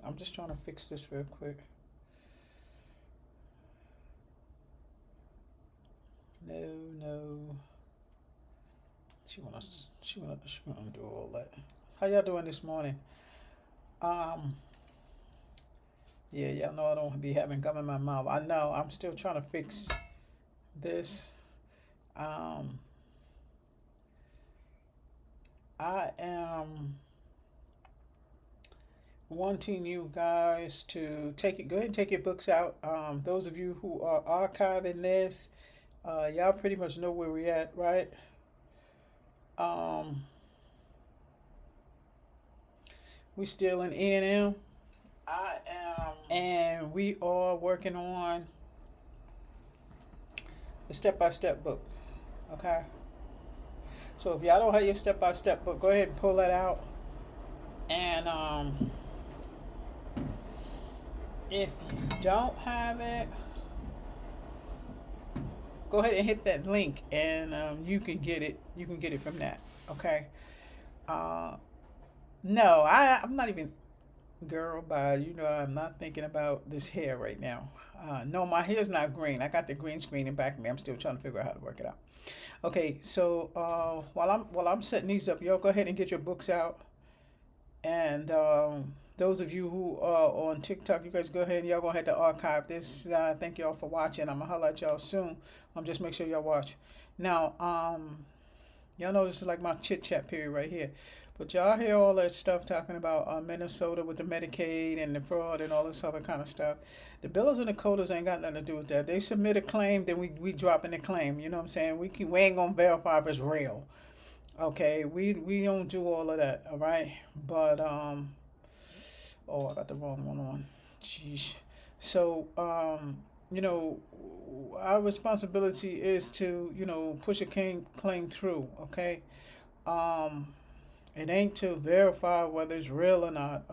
I'm just trying to fix this real quick. No, no. She wanna do all that. How y'all doing this morning? Um, yeah, y'all know I don't be having gum in my mouth. I know. I'm still trying to fix this. Um, I am wanting you guys to take it. Go ahead and take your books out. Those of you who are archiving this, y'all pretty much know where we at, right? Um, we still in E&M. I am. And we are working on the step-by-step book. Okay. So if y'all don't have your step-by-step book, go ahead and pull that out. And if you don't have it, go ahead and hit that link, and you can get it. You can get it from that. Okay. Uh, no, I'm not even, girl. But you know, I'm not thinking about this hair right now. No, my hair's not green. I got the green screen in back of me. I'm still trying to figure out how to work it out. Okay, so while I'm setting these up, y'all go ahead and get your books out. And those of you who are on TikTok, you guys go ahead and y'all gonna have to archive this. Thank y'all for watching. I'm gonna holler at y'all soon. Just make sure y'all watch. Now, y'all know this is like my chit chat period right here. But y'all hear all that stuff talking about Minnesota with the Medicaid and the fraud and all this other kind of stuff. The billers and the coders ain't got nothing to do with that. They submit a claim, then we drop in the claim. You know what I'm saying? We ain't gonna verify if it's real. Okay, we don't do all of that, all right? But oh, I got the wrong one on. Jeez. So you know, our responsibility is to push a claim through. Okay, um, it ain't to verify whether it's real or not.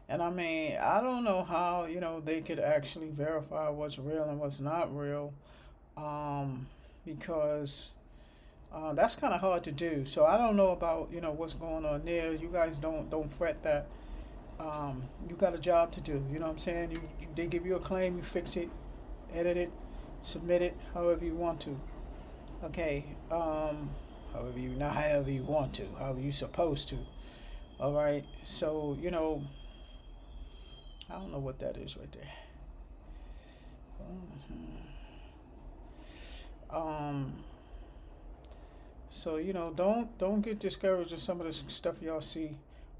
And I mean, I don't know how they could actually verify what's real and what's not real, because that's kind of hard to do. So I don't know about what's going on there. You guys don't fret that. You got a job to do. You know what I'm saying? They give you a claim, you fix it, edit it, submit it, however you want to. Okay. However you not however you want to, however you supposed to. All right. So I don't know what that is right there. Um. So don't get discouraged with some of the stuff y'all see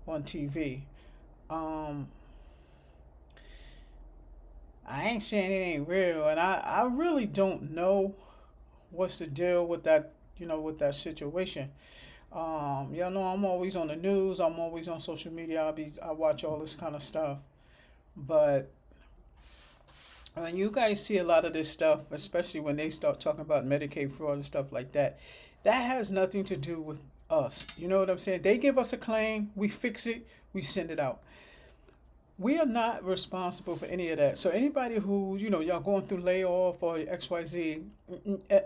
on TV. Um, I ain't saying it ain't real, and I really don't know what's the deal with that with that situation. Y'all know I'm always on the news. I'm always on social media. I watch all this kind of stuff, but when you guys see a lot of this stuff, especially when they start talking about Medicaid fraud and stuff like that, that has nothing to do with us. You know what I'm saying? They give us a claim, we fix it, we send it out. We are not responsible for any of that. So anybody who, y'all going through layoff or XYZ,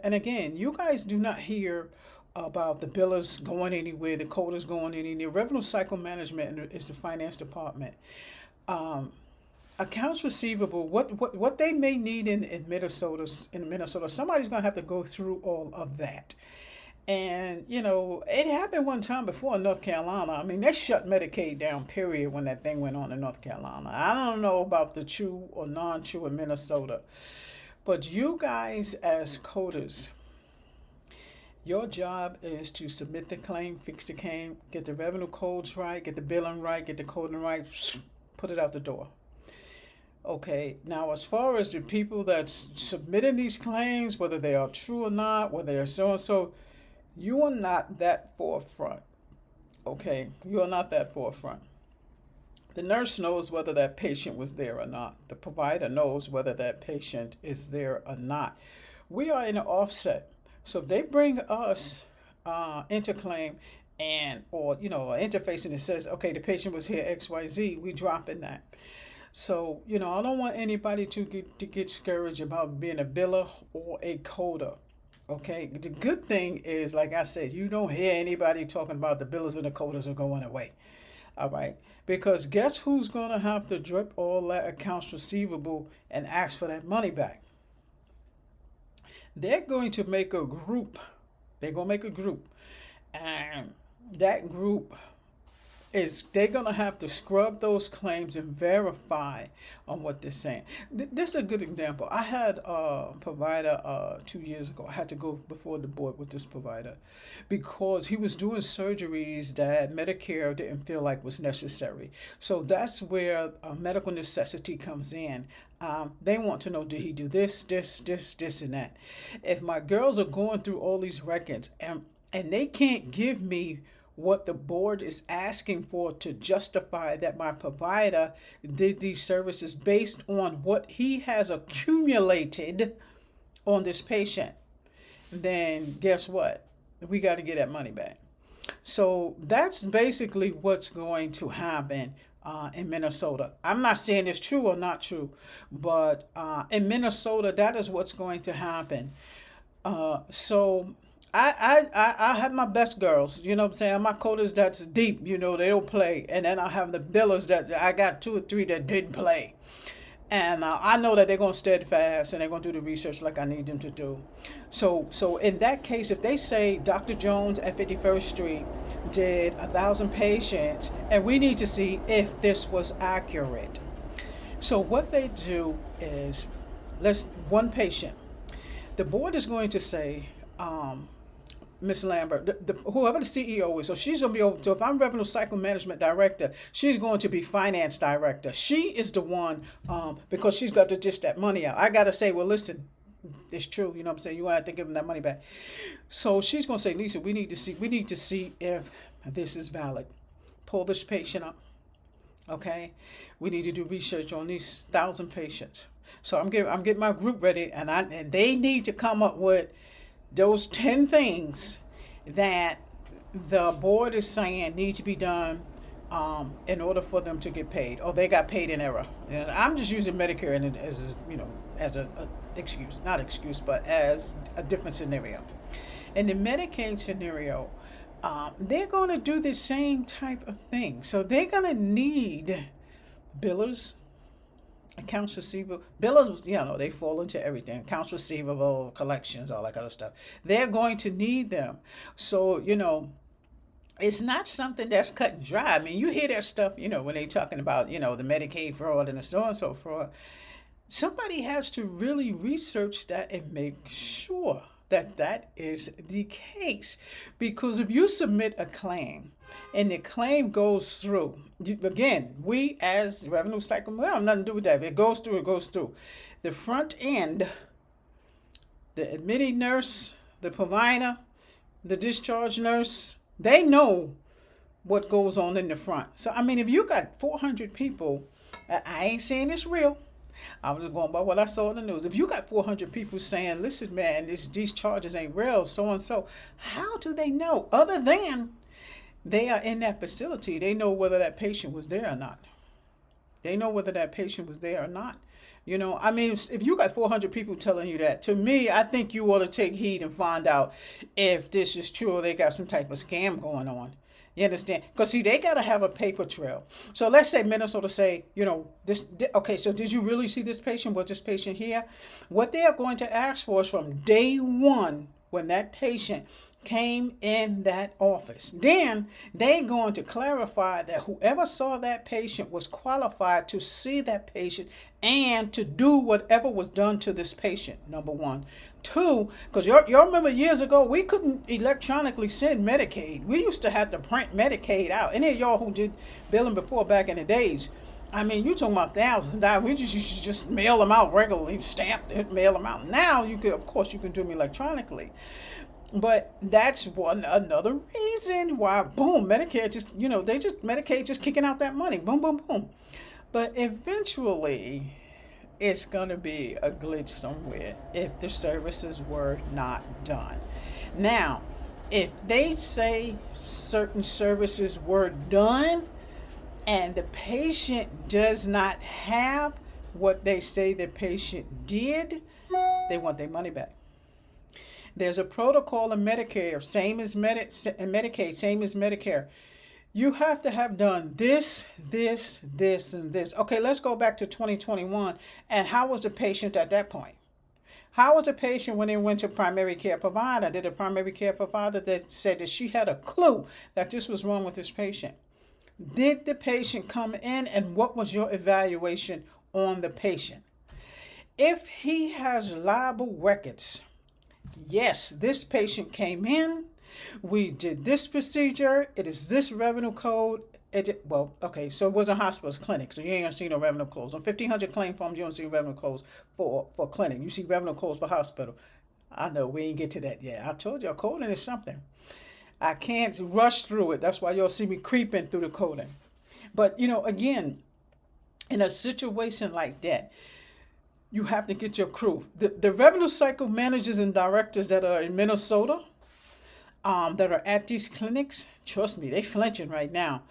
and again, you guys do not hear about the billers going anywhere, the coders going anywhere. Revenue cycle management is the finance department. Um, Accounts receivable, what they may need in Minnesota, somebody's gonna have to go through all of that. And it happened one time before in North Carolina. I mean, they shut Medicaid down, period, when that thing went on in North Carolina. I don't know about the true or non-true in Minnesota, but you guys as coders, your job is to submit the claim, fix the claim, get the revenue codes right, get the billing right, get the coding right, put it out the door. Okay, now as far as the people that's submitting these claims, whether they are true or not, whether they're so and so, you are not that forefront. Okay, you are not that forefront. The nurse knows whether that patient was there or not. The provider knows whether that patient is there or not. We are in an offset. So if they bring us into claim and or an interface and it says, okay, the patient was here XYZ, we drop in that. So, I don't want anybody to get discouraged about being a biller or a coder. Okay. The good thing is, like I said, you don't hear anybody talking about the billers and the coders are going away. All right. Because guess who's going to have to drip all that accounts receivable and ask for that money back? They're going to make a group. They're going to make a group. And that group is they're going to have to scrub those claims and verify on what they're saying. This is a good example. I had a provider 2 years ago. I had to go before the board with this provider because he was doing surgeries that Medicare didn't feel like was necessary. So that's where medical necessity comes in. They want to know, did he do this, and that? If my girls are going through all these records and they can't give me what the board is asking for to justify that my provider did these services based on what he has accumulated on this patient, then guess what? We got to get that money back. So that's basically what's going to happen in Minnesota. I'm not saying it's true or not true, but in Minnesota, that is what's going to happen. So I have my best girls, you know what I'm saying? My quotas that's deep, they don't play. And then I have the billers that I got 2 or 3 that didn't play. And I know that they're going to steadfast and they're going to do the research like I need them to do. So in that case, if they say Dr. Jones at 51st Street did 1,000 patients, and we need to see if this was accurate. So what they do is, one patient. The board is going to say, Miss Lambert, whoever the CEO is, so she's going to be over. So if I'm revenue cycle management director, she's going to be finance director. She is the one, because she's got to dish that money out. I got to say, well, listen, it's true. You know what I'm saying? You want to give them that money back. So she's going to say, Lisa, we need to see if this is valid. Pull this patient up. Okay, we need to do research on these 1,000 patients. So I'm getting my group ready, and they need to come up with those 10 things that the board is saying need to be done in order for them to get paid, or they got paid in error. And I'm just using Medicare as a excuse, not excuse, but as a different scenario. In the Medicaid scenario, they're going to do the same type of thing. So they're going to need billers, accounts receivable. Billers, they fall into everything. Accounts receivable, collections, all that kind of stuff. They're going to need them. So, it's not something that's cut and dry. I mean, you hear that stuff, when they're talking about, the Medicaid fraud and the so-and-so fraud. Somebody has to really research that and make sure that is the case. Because if you submit a claim and the claim goes through, again, we as revenue cycle, we have nothing to do with that. If it goes through. The front end, the admitting nurse, the provider, the discharge nurse, they know what goes on in the front. So, I mean, if you got 400 people, I ain't saying it's real. I was going by what I saw in the news. If you got 400 people saying, listen, man, these charges ain't real, so and so, how do they know? Other than they are in that facility, they know whether that patient was there or not. I mean, if you got 400 people telling you that, to me, I think you ought to take heed and find out if this is true or they got some type of scam going on. You understand? Because, see, they got to have a paper trail. So let's say Minnesota say, okay, so did you really see this patient? Was this patient here? What they are going to ask for is from day one, when that patient came in that office. Then they're going to clarify that whoever saw that patient was qualified to see that patient and to do whatever was done to this patient, number one. Two, because y'all remember years ago, we couldn't electronically send Medicaid. We used to have to print Medicaid out. Any of y'all who did billing before back in the days, I mean, you talking about thousands of dollars. We used to just mail them out regularly, stamp it, mail them out. Now you can do them electronically. But that's another reason why, boom, Medicare Medicaid just kicking out that money. Boom, boom, boom. But eventually, it's going to be a glitch somewhere if the services were not done. Now, if they say certain services were done and the patient does not have what they say the patient did, they want their money back. There's a protocol in Medicare, same as Medicaid, same as Medicare. You have to have done this, this, this, and this. Okay, let's go back to 2021. And how was the patient at that point? How was the patient when they went to primary care provider? Did the primary care provider that said that she had a clue that this was wrong with this patient? Did the patient come in, and what was your evaluation on the patient? If he has reliable records, yes, this patient came in, we did this procedure, it is this revenue code. Okay, so it was a hospital's clinic, so you ain't gonna see no revenue codes. On 1,500 claim forms, you don't see revenue codes for clinic. You see revenue codes for hospital. I know, we ain't get to that yet. I told you, coding is something. I can't rush through it. That's why you'll see me creeping through the coding. But, again, in a situation like that, you have to get your crew. The revenue cycle managers and directors that are in Minnesota, that are at these clinics, trust me, they flinching right now.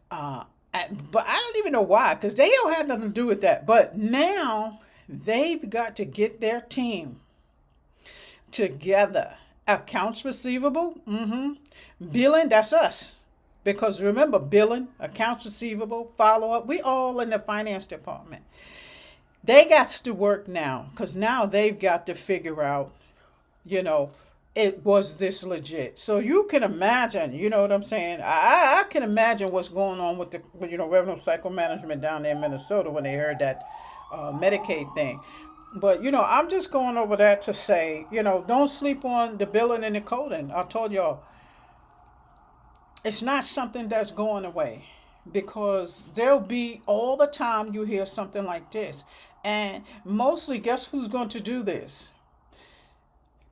But I don't even know why, because they don't have nothing to do with that. But now they've got to get their team together. Accounts receivable, billing, that's us. Because remember, billing, accounts receivable, follow-up, we all in the finance department. They got to work now, because now they've got to figure out, it was this legit. So you can imagine, you know what I'm saying? I can imagine what's going on with the, revenue cycle management down there in Minnesota when they heard that Medicaid thing. But, I'm just going over that to say, don't sleep on the billing and the coding. I told y'all, it's not something that's going away, because there'll be all the time you hear something like this. And mostly, guess who's going to do this?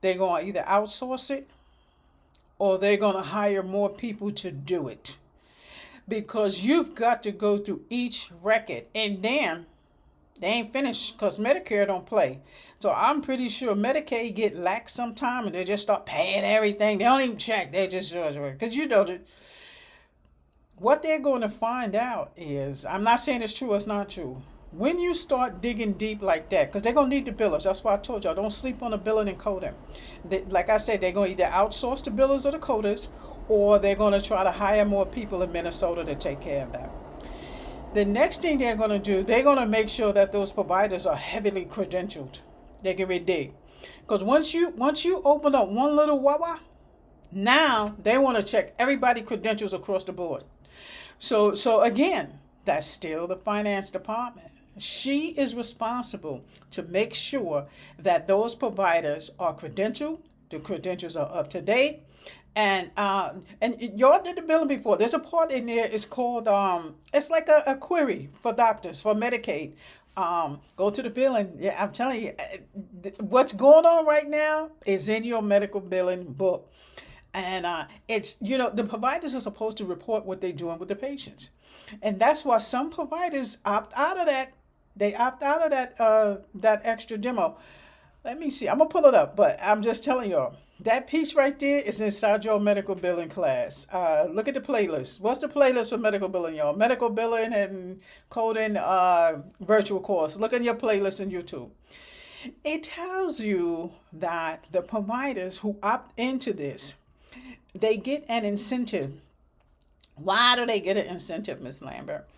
They're going to either outsource it, or they're going to hire more people to do it. Because you've got to go through each record. And then they ain't finished, because Medicare don't play. So I'm pretty sure Medicaid get lax sometime and they just start paying everything. They don't even check. They just do it. Because what they're going to find out is, I'm not saying it's true or it's not true. When you start digging deep like that, because they're going to need the billers. That's why I told y'all, don't sleep on the billing and coding. Like I said, they're going to either outsource the billers or the coders, or they're going to try to hire more people in Minnesota to take care of that. The next thing they're going to do, they're going to make sure that those providers are heavily credentialed. They can dig. Because once you open up one little wawa, now they want to check everybody's credentials across the board. So again, that's still the finance department. She is responsible to make sure that those providers are credentialed, the credentials are up to date. And y'all did the billing before. There's a part in there, it's called, it's like a query for doctors, for Medicaid. Go to the billing. Yeah, I'm telling you, what's going on right now is in your medical billing book. And it's, the providers are supposed to report what they're doing with the patients. And that's why some providers opt out of that. They opt out of that extra demo. Let me see. I'm going to pull it up, but I'm just telling y'all. That piece right there is inside your medical billing class. Look at the playlist. What's the playlist for medical billing, y'all? Medical billing and coding virtual course. Look at your playlist on YouTube. It tells you that the providers who opt into this, they get an incentive. Why do they get an incentive, Ms. Lambert?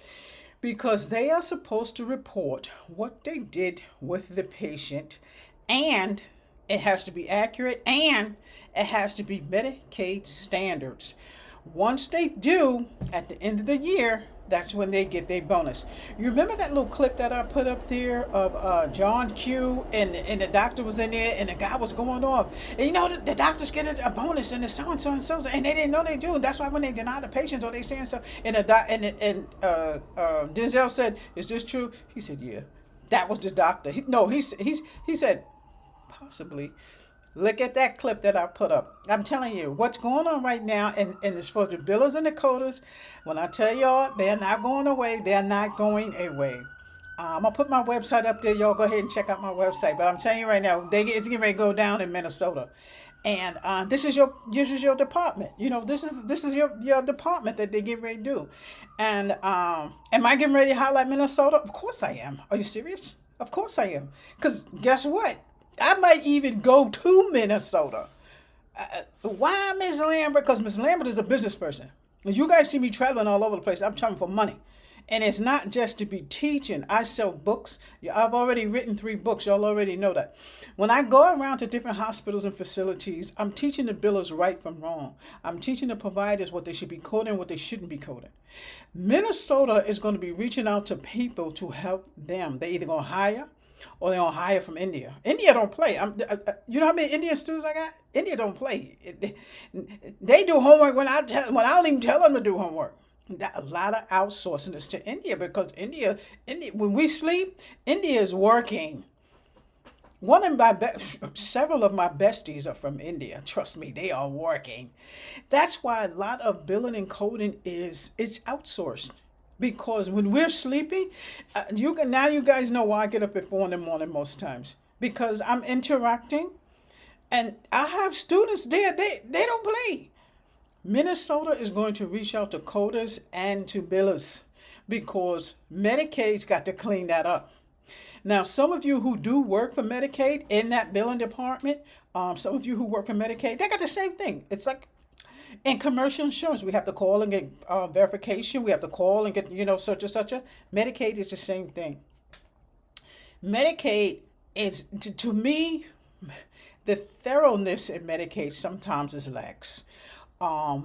Because they are supposed to report what they did with the patient, and it has to be accurate, and it has to be Medicaid standards. Once they do, at the end of the year, that's when they get their bonus. You remember that little clip that I put up there of John Q and the doctor was in there and the guy was going off. And the doctors get a bonus and the so-and-so and so-and-so, and they didn't know they do. And that's why when they deny the patients or they saying so, and Denzel said, "Is this true?" He said, "Yeah." That was the doctor. He said, "Possibly." Look at that clip that I put up. I'm telling you, what's going on right now, and it's for the billers and the coders. When I tell y'all, they're not going away. They're not going away. I'm going to put my website up there. Y'all go ahead and check out my website. But I'm telling you right now, it's getting ready to go down in Minnesota. And this is your department. This is your department that they get ready to do. And am I getting ready to highlight Minnesota? Of course I am. Are you serious? Of course I am. Because guess what? I might even go to Minnesota. Why Ms. Lambert? Because Ms. Lambert is a business person. You guys see me traveling all over the place. I'm traveling for money. And it's not just to be teaching. I sell books. I've already written 3 books. Y'all already know that. When I go around to different hospitals and facilities, I'm teaching the billers right from wrong. I'm teaching the providers what they should be coding, what they shouldn't be coding. Minnesota is going to be reaching out to people to help them. They either going to hire or they're going to hire from India. India don't play. You know how many Indian students I got? India don't play. They do homework when I don't even tell them to do homework. A lot of outsourcing is to India because India, when we sleep, India is working. Several of my besties are from India. Trust me, they are working. That's why a lot of billing and coding it's outsourced. Because when we're sleeping, you guys know why I get up at 4 in the morning most times. Because I'm interacting, and I have students there. They don't play. Minnesota is going to reach out to coders and to billers because Medicaid's got to clean that up. Now, some of you who do work for Medicaid in that billing department, some of you who work for Medicaid, they got the same thing. It's like in commercial insurance, we have to call and get verification. We have to call and get, such and such. Medicaid is the same thing. Medicaid is, to me, the thoroughness in Medicaid sometimes is lax.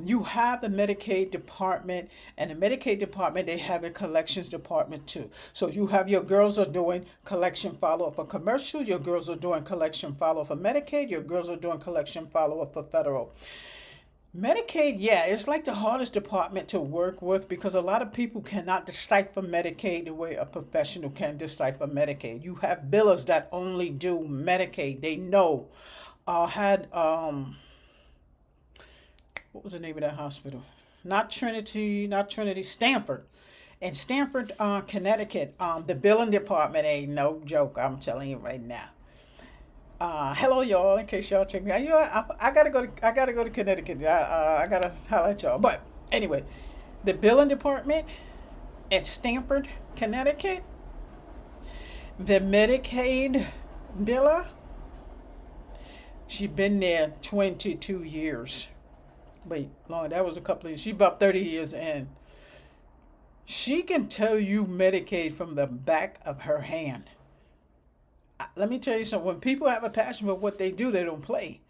You have the Medicaid department, and the Medicaid department, they have a collections department too. So you have your girls are doing collection follow-up for commercial, your girls are doing collection follow-up for Medicaid, your girls are doing collection follow-up for federal. Medicaid, yeah, it's like the hardest department to work with because a lot of people cannot decipher Medicaid the way a professional can decipher Medicaid. You have billers that only do Medicaid. They know. What was the name of that hospital? Not Trinity, Stanford. In Stanford, Connecticut, the billing department ain't no joke. I'm telling you right now. Hello, y'all. In case y'all check me out, I gotta go to Connecticut. I gotta highlight y'all. But anyway, the billing department at Stanford, Connecticut, the Medicaid biller, she's been there 22 years. Wait, Lord, that was a couple of years. She's about 30 years in. She can tell you Medicaid from the back of her hand. Let me tell you something. When people have a passion for what they do, they don't play.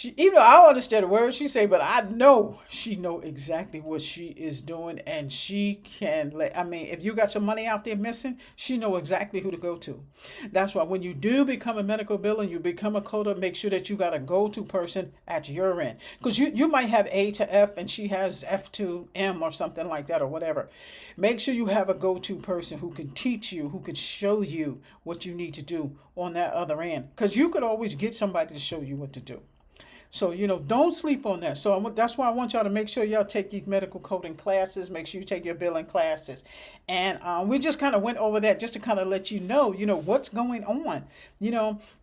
Even though I don't understand the words she say, but I know she know exactly what she is doing, and she can if you got some money out there missing, she know exactly who to go to. That's why when you do become a medical biller and you become a coder, make sure that you got a go-to person at your end. Because you might have A to F and she has F to M or something like that or whatever. Make sure you have a go-to person who can teach you, who can show you what you need to do on that other end. Because you could always get somebody to show you what to do. So, don't sleep on that. So that's why I want y'all to make sure y'all take these medical coding classes. Make sure you take your billing classes. And we just kind of went over that just to kind of let you know, what's going on.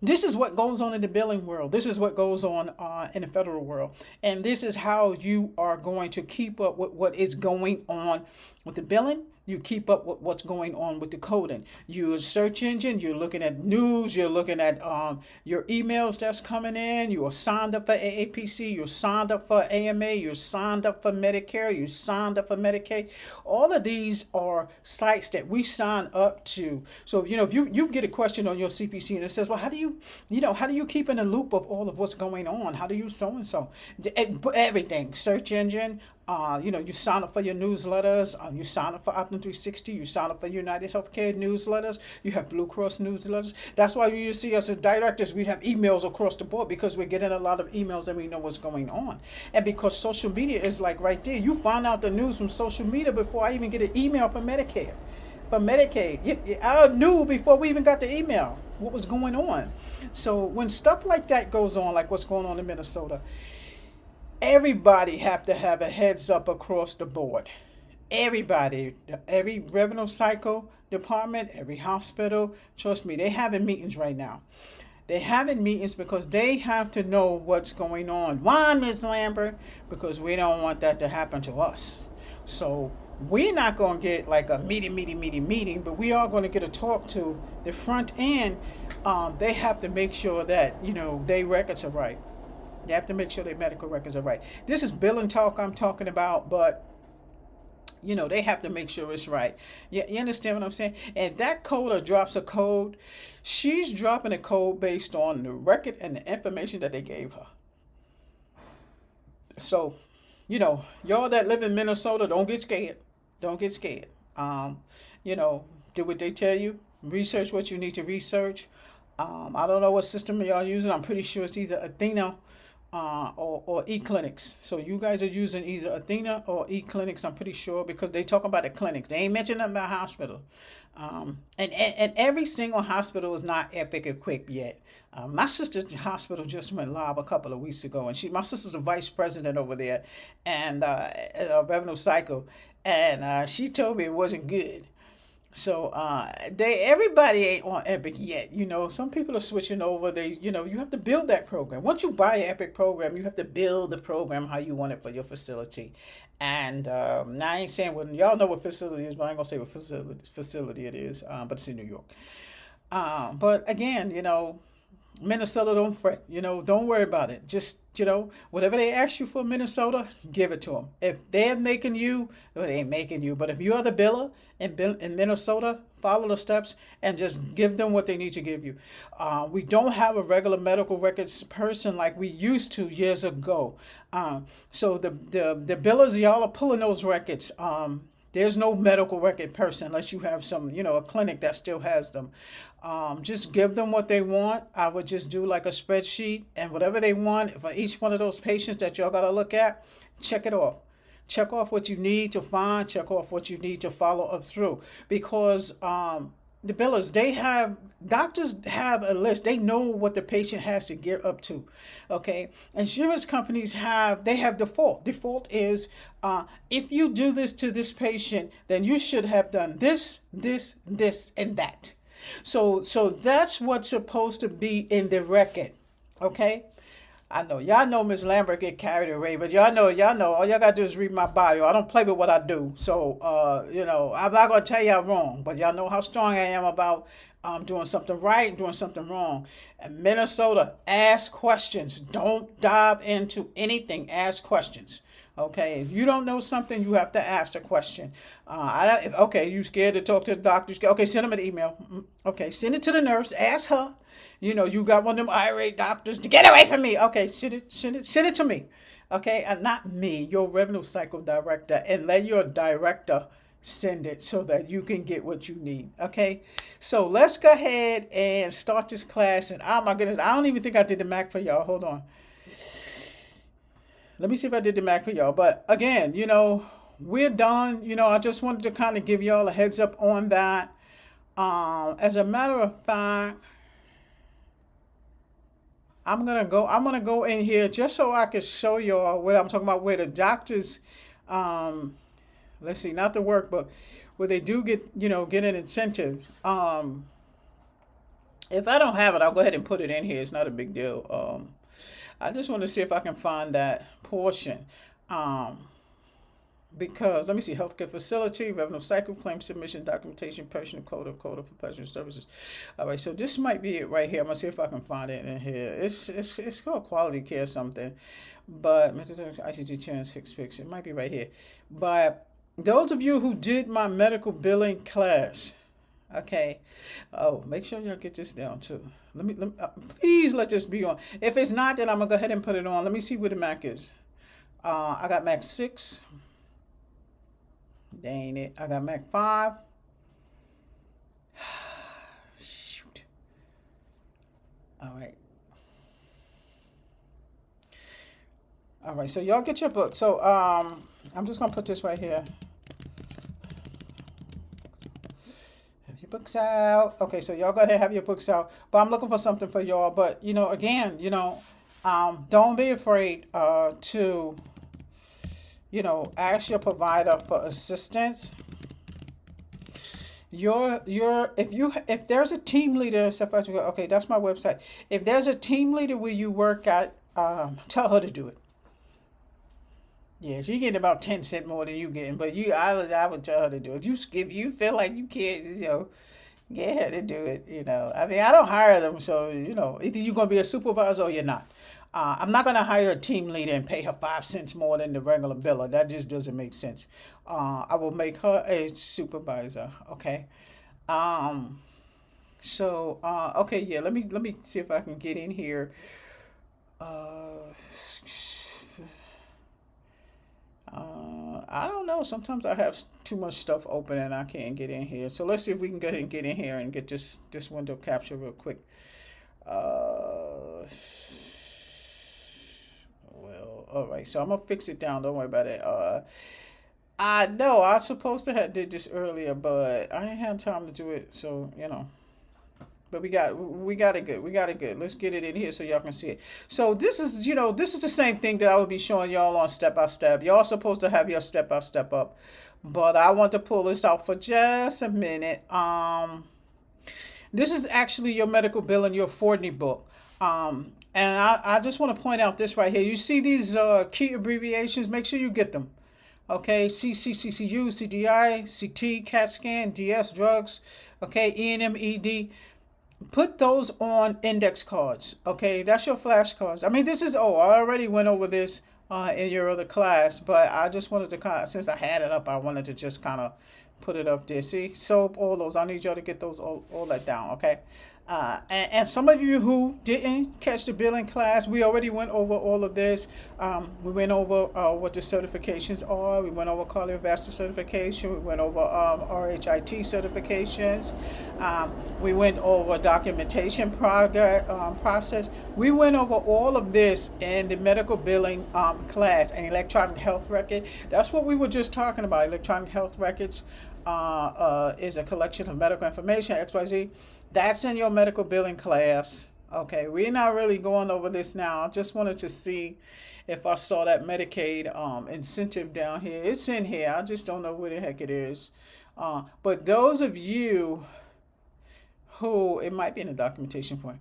This is what goes on in the billing world. This is what goes on in the federal world. And this is how you are going to keep up with what is going on with the billing. You keep up with what's going on with the coding. Your search engine, you're looking at news, you're looking at your emails that's coming in, you are signed up for AAPC, you're signed up for AMA, you're signed up for Medicare, you signed up for Medicaid. All of these are sites that we sign up to. So, if you get a question on your CPC and it says, well, how do you keep in the loop of all of what's going on? How do you so-and-so? Everything, search engine, you sign up for your newsletters, you sign up for Optum 360, you sign up for United Healthcare newsletters, you have Blue Cross newsletters. That's why you see us as directors, we have emails across the board because we're getting a lot of emails and we know what's going on. And because social media is like right there, you find out the news from social media before I even get an email from Medicare, from Medicaid. I knew before we even got the email what was going on. So when stuff like that goes on, like what's going on in Minnesota, everybody have to have a heads up across the board. Everybody, every revenue cycle department, every hospital, trust me, they're having meetings right now. They're having meetings because they have to know what's going on. Why, Ms. Lambert? Because we don't want that to happen to us. So we're not going to get like a meeting, but we are going to get a talk to the front end. They have to make sure that, their records are right. They have to make sure their medical records are right. This is billing talk I'm talking about, but they have to make sure it's right. You understand what I'm saying? And that coder drops a code. She's dropping a code based on the record and the information that they gave her. So, y'all that live in Minnesota, don't get scared. Don't get scared. Do what they tell you. Research what you need to research. I don't know what system y'all using. I'm pretty sure it's either Athena or eClinics. So you guys are using either Athena or eClinics, I'm pretty sure, because they talk about the clinic. They ain't mentioning nothing about hospital. And every single hospital is not Epic equipped yet. My sister's hospital just went live a couple of weeks ago, and my sister's the vice president over there, and revenue cycle, and she told me it wasn't good. So everybody ain't on Epic yet. Some people are switching over. You have to build that program. Once you buy an Epic program, you have to build the program how you want it for your facility. And now I ain't saying y'all know what facility is, but I ain't gonna say what facility it is. But it's in New York. But again, Minnesota, don't fret. Don't worry about it. Just, whatever they ask you for Minnesota, give it to them. If they're making you, well, they ain't making you. But if you are the biller in Minnesota, follow the steps and just give them what they need to give you. We don't have a regular medical records person like we used to years ago. So the billers, y'all are pulling those records. There's no medical record person unless you have some, a clinic that still has them. Just give them what they want. I would just do like a spreadsheet, and whatever they want for each one of those patients that y'all got to look at, check it off. Check off what you need to find, check off what you need to follow up through. Because the billers, doctors have a list. They know what the patient has to get up to. Okay. Insurance companies have default. Default is if you do this to this patient, then you should have done this, and that. So that's what's supposed to be in the record. Okay. I know y'all know Miss Lambert get carried away, but y'all know all y'all gotta do is read my bio. I don't play with what I do, so I'm not gonna tell y'all wrong, but y'all know how strong I am about doing something right and doing something wrong. And Minnesota, ask questions. Don't dive into anything. Ask questions. Okay, if you don't know something, you have to ask the question. You scared to talk to the doctor? Okay, send them an email. Okay, send it to the nurse. Ask her. You got one of them irate doctors to get away from me. Okay, send it to me. Okay, and not me, your revenue cycle director, and let your director send it so that you can get what you need. Okay, so let's go ahead and start this class. And oh my goodness, I don't even think I did the Mac for y'all. Hold on. Let me see if I did the Mac for y'all. But again, we're done. I just wanted to kind of give y'all a heads up on that. As a matter of fact, I'm gonna go in here just so I can show y'all what I'm talking about, where the doctors, let's see, not the workbook, where they do get an incentive. If I don't have it, I'll go ahead and put it in here. It's not a big deal. I just want to see if I can find that portion. Because, let me see, healthcare facility, revenue cycle, claim submission, documentation, personal code of professional services. All right, so this might be it right here. I'm going to see if I can find it in here. It's called quality care something. But, ICG chance, fix. It might be right here. But those of you who did my medical billing class, okay. Oh, make sure y'all get this down too. Please let this be on. If it's not, then I'm gonna go ahead and put it on. Let me see where the Mac is. I got Mac 6. Dang it. I got Mac 5. Shoot. All right. So y'all get your book. So I'm just gonna put this right here. Books out. Okay, so y'all go ahead and have your books out. But I'm looking for something for y'all. But again, don't be afraid to ask your provider for assistance. If there's a team leader, okay, that's my website. If there's a team leader where you work at, tell her to do it. Yeah, she getting about 10 cents more than you getting, but I would tell her to do it. If you feel like you can't, get her to do it. I mean, I don't hire them, so either you're gonna be a supervisor or you're not. I'm not going to hire a team leader and pay her 5 cents more than the regular biller. That just doesn't make sense. I will make her a supervisor. Okay. Um, okay, yeah. Let me see if I can get in here. Uh, I don't know. Sometimes I have too much stuff open and I can't get in here. So let's see if we can go ahead and get in here and get this window capture real quick. Uh, well, all right. So I'm gonna fix it down. Don't worry about it. I know I was supposed to have did this earlier, but I didn't have time to do it. So but we got it good. We got it good. Let's get it in here so y'all can see it. So this is the same thing that I would be showing y'all on step by step. Y'all supposed to have your step by step up, but I want to pull this out for just a minute. This is actually your medical bill in your Fortney book. And I just want to point out this right here. You see these key abbreviations? Make sure you get them. Okay, CCCCU, CDI, CT, CAT scan, DS drugs, okay, ENM, ED. Put those on index cards. Okay, that's your flashcards. I mean, I already went over this in your other class, but I just wanted to since I had it up, I wanted to just kind of put it up there. See, so all those, I need y'all to get those all that down. Okay. And some of you who didn't catch the billing class, we already went over all of this. We went over what the certifications are. We went over cardiovascular certification. We went over RHIT certifications. We went over documentation process. We went over all of this in the medical billing class and electronic health record. That's what we were just talking about. Electronic health records is a collection of medical information, XYZ. That's in your medical billing class. Okay, we're not really going over this now. I just wanted to see if I saw that Medicaid incentive down here. It's in here. I just don't know where the heck it is. But those of you who, it might be in the documentation point,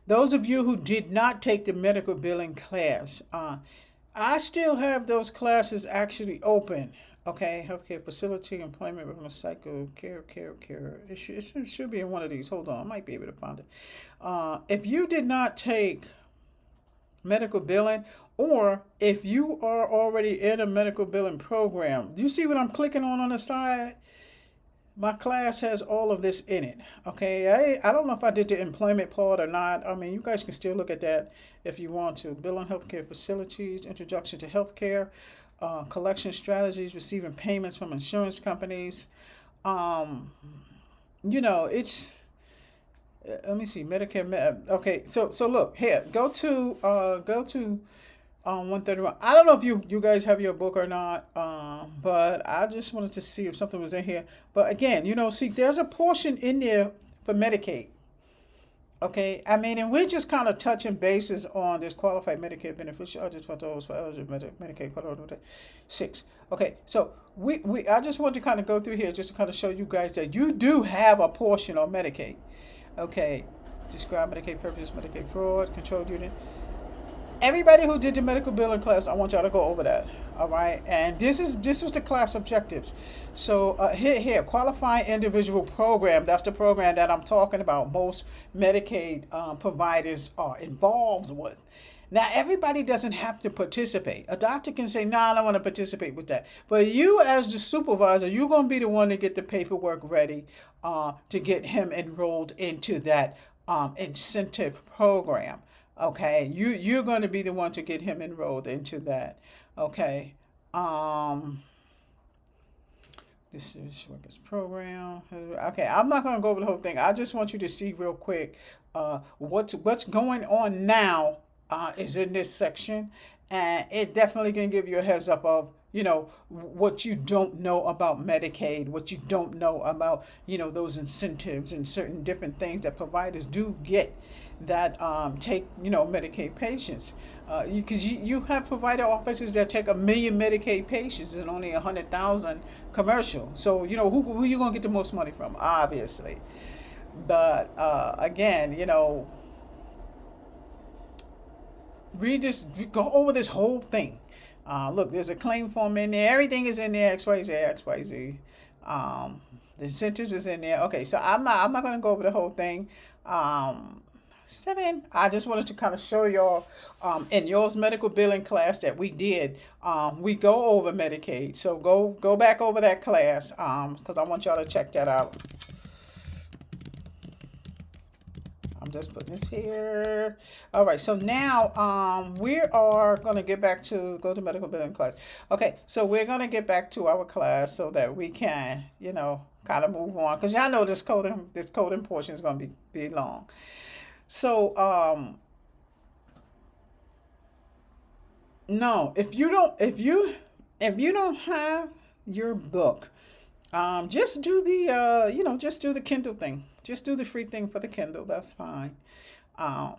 those of you who did not take the medical billing class, I still have those classes actually open. Okay, healthcare facility, employment, psycho, care. It should be in one of these. Hold on, I might be able to find it. If you did not take medical billing, or if you are already in a medical billing program, do you see what I'm clicking on the side? My class has all of this in it. Okay, I don't know if I did the employment part or not. I mean, you guys can still look at that if you want to. Billing healthcare facilities, introduction to healthcare. Collection strategies, receiving payments from insurance companies. It's let me see, Medicare. Okay, so look here. Go to 131. I don't know if you guys have your book or not, but I just wanted to see if something was in here. But again, see, there's a portion in there for Medicaid. Okay, I mean, and we're just kind of touching bases on this qualified Medicare beneficiary for those for eligible Medicaid Part 6. Okay, so I just want to kind of go through here just to kind of show you guys that you do have a portion on Medicaid. Okay, describe Medicaid purpose, Medicaid fraud, control unit. Everybody who did the medical billing class, I want y'all to go over that. All right, and this was the class objectives. So here, qualifying individual program. That's the program that I'm talking about. Most Medicaid providers are involved with. Now, everybody doesn't have to participate. A doctor can say, "Nah, I don't want to participate with that." But you, as the supervisor, you're going to be the one to get the paperwork ready to get him enrolled into that incentive program. Okay, you're going to be the one to get him enrolled into that. Okay. This is workers program. Okay, I'm not going to go over the whole thing. I just want you to see real quick what's going on now is in this section, and it definitely can give you a heads up of what you don't know about Medicaid, what you don't know about those incentives and certain different things that providers do get that take Medicaid patients, because you have provider offices that take 1 million Medicaid patients and only 100,000 commercial. So who you gonna get the most money from? Obviously, but again, read this, go over this whole thing. Look, there's a claim form in there. Everything is in there. XYZ. The incentives is in there. Okay, so I'm not going to go over the whole thing. Sit in. I just wanted to kind of show y'all in y'all's medical billing class that we did. We go over Medicaid, so go back over that class because I want y'all to check that out. I'm just putting this here. All right, so now we are going to get back to go to medical billing class. Okay, so we're going to get back to our class so that we can, kind of move on because y'all know this coding portion is going to be long. So no, if you don't have your book, just do the just do the Kindle thing. Just do the free thing for the Kindle. That's fine. Um,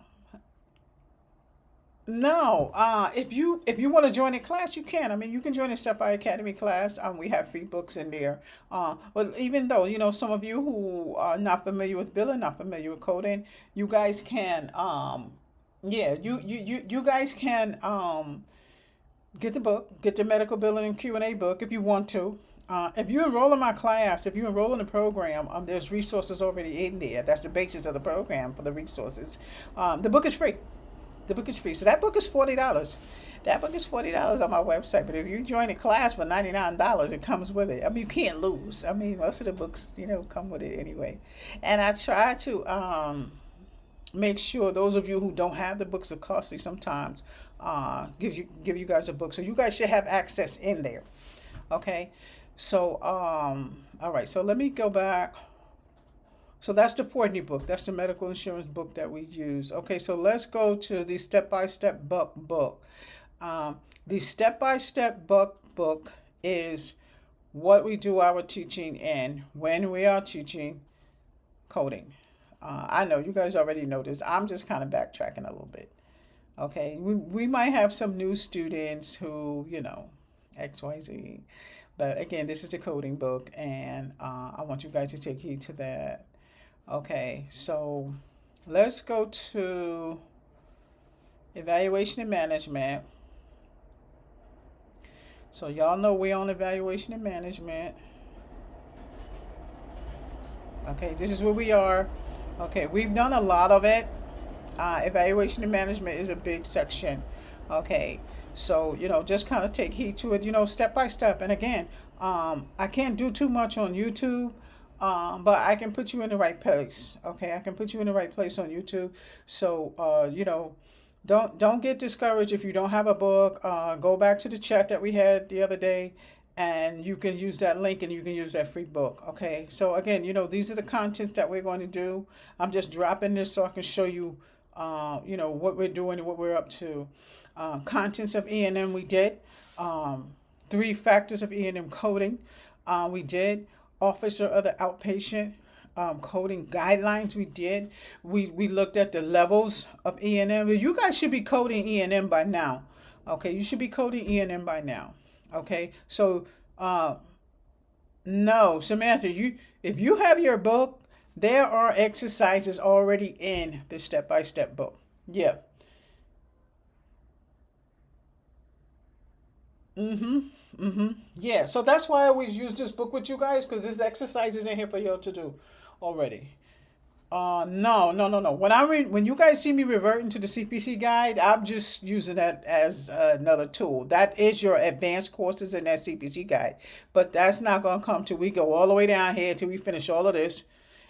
no, if you want to join a class, you can. I mean, you can join the Sapphire Academy class. We have free books in there. But even though some of you who are not familiar with billing, not familiar with coding, you guys can yeah, you guys can get the book, get the medical billing and Q&A book if you want to. If you enroll in my class, if you enroll in the program, there's resources already in there. That's the basis of the program for the resources. The book is free. The book is free. So that book is $40. That book is $40 on my website. But if you join a class for $99, it comes with it. I mean, you can't lose. I mean, most of the books, come with it anyway. And I try to make sure those of you who don't have the books are costly sometimes give you guys a book. So you guys should have access in there. Okay. So all right. So let me go back. So that's the Fortney book. That's the medical insurance book that we use. Okay, so let's go to the step-by-step book. The step-by-step book is what we do our teaching in when we are teaching coding. I know you guys already know this. I'm just kind of backtracking a little bit. Okay, we might have some new students who, XYZ. But again, this is the coding book, and I want you guys to take heed to that. Okay, so let's go to evaluation and management. So y'all know we're on evaluation and management. Okay, this is where we are. Okay, we've done a lot of it. Evaluation and management is a big section. Okay, so just kind of take heed to it, step by step. And again, I can't do too much on YouTube. But I can put you in the right place. Okay, I can put you in the right place on YouTube. So don't get discouraged if you don't have a book. Go back to the chat that we had the other day, and you can use that link and you can use that free book. Okay. So again, these are the contents that we're going to do. I'm just dropping this so I can show you, what we're doing and what we're up to. Contents of E&M we did. 3 factors of E&M coding. We did. Office or other outpatient coding guidelines we did. We looked at the levels of E&M. You guys should be coding E&M by now. Okay, you should be coding E&M by now. Okay, so no, Samantha, if you have your book, there are exercises already in the step-by-step book. Yeah. Mm-hmm. Mm-hmm. Yeah. So that's why I always use this book with you guys because there's exercises in here for y'all to do already. No, no, no, no. When you guys see me reverting to the CPC guide, I'm just using that as another tool. That is your advanced courses in that CPC guide, but that's not gonna come till we go all the way down here till we finish all of this,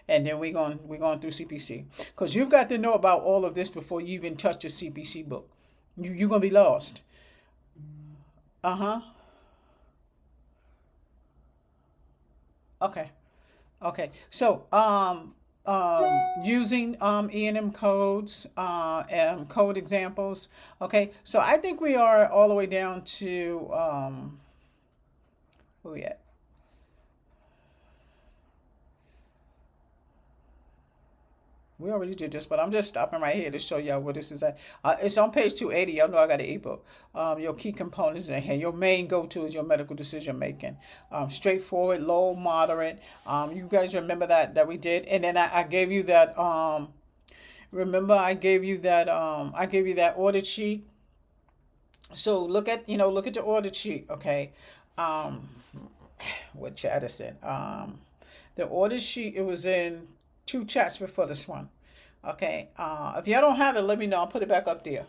and then we're going through CPC because you've got to know about all of this before you even touch the CPC book. You're gonna be lost. Uh huh. Okay. Okay. So, using E&M codes, code examples. Okay. So I think we are all the way down to where we at? We already did this, but I'm just stopping right here to show y'all where this is at. It's on page 280. Y'all know I got an ebook. Your key components in here. Your main go-to is your medical decision making. Straightforward, low, moderate. You guys remember that we did, and then I gave you that. Remember, I gave you that order sheet. So look at the order sheet. Okay. Um, what Chattison? The order sheet. It was in 2 chats before this one. Okay. If y'all don't have it, let me know. I'll put it back up there.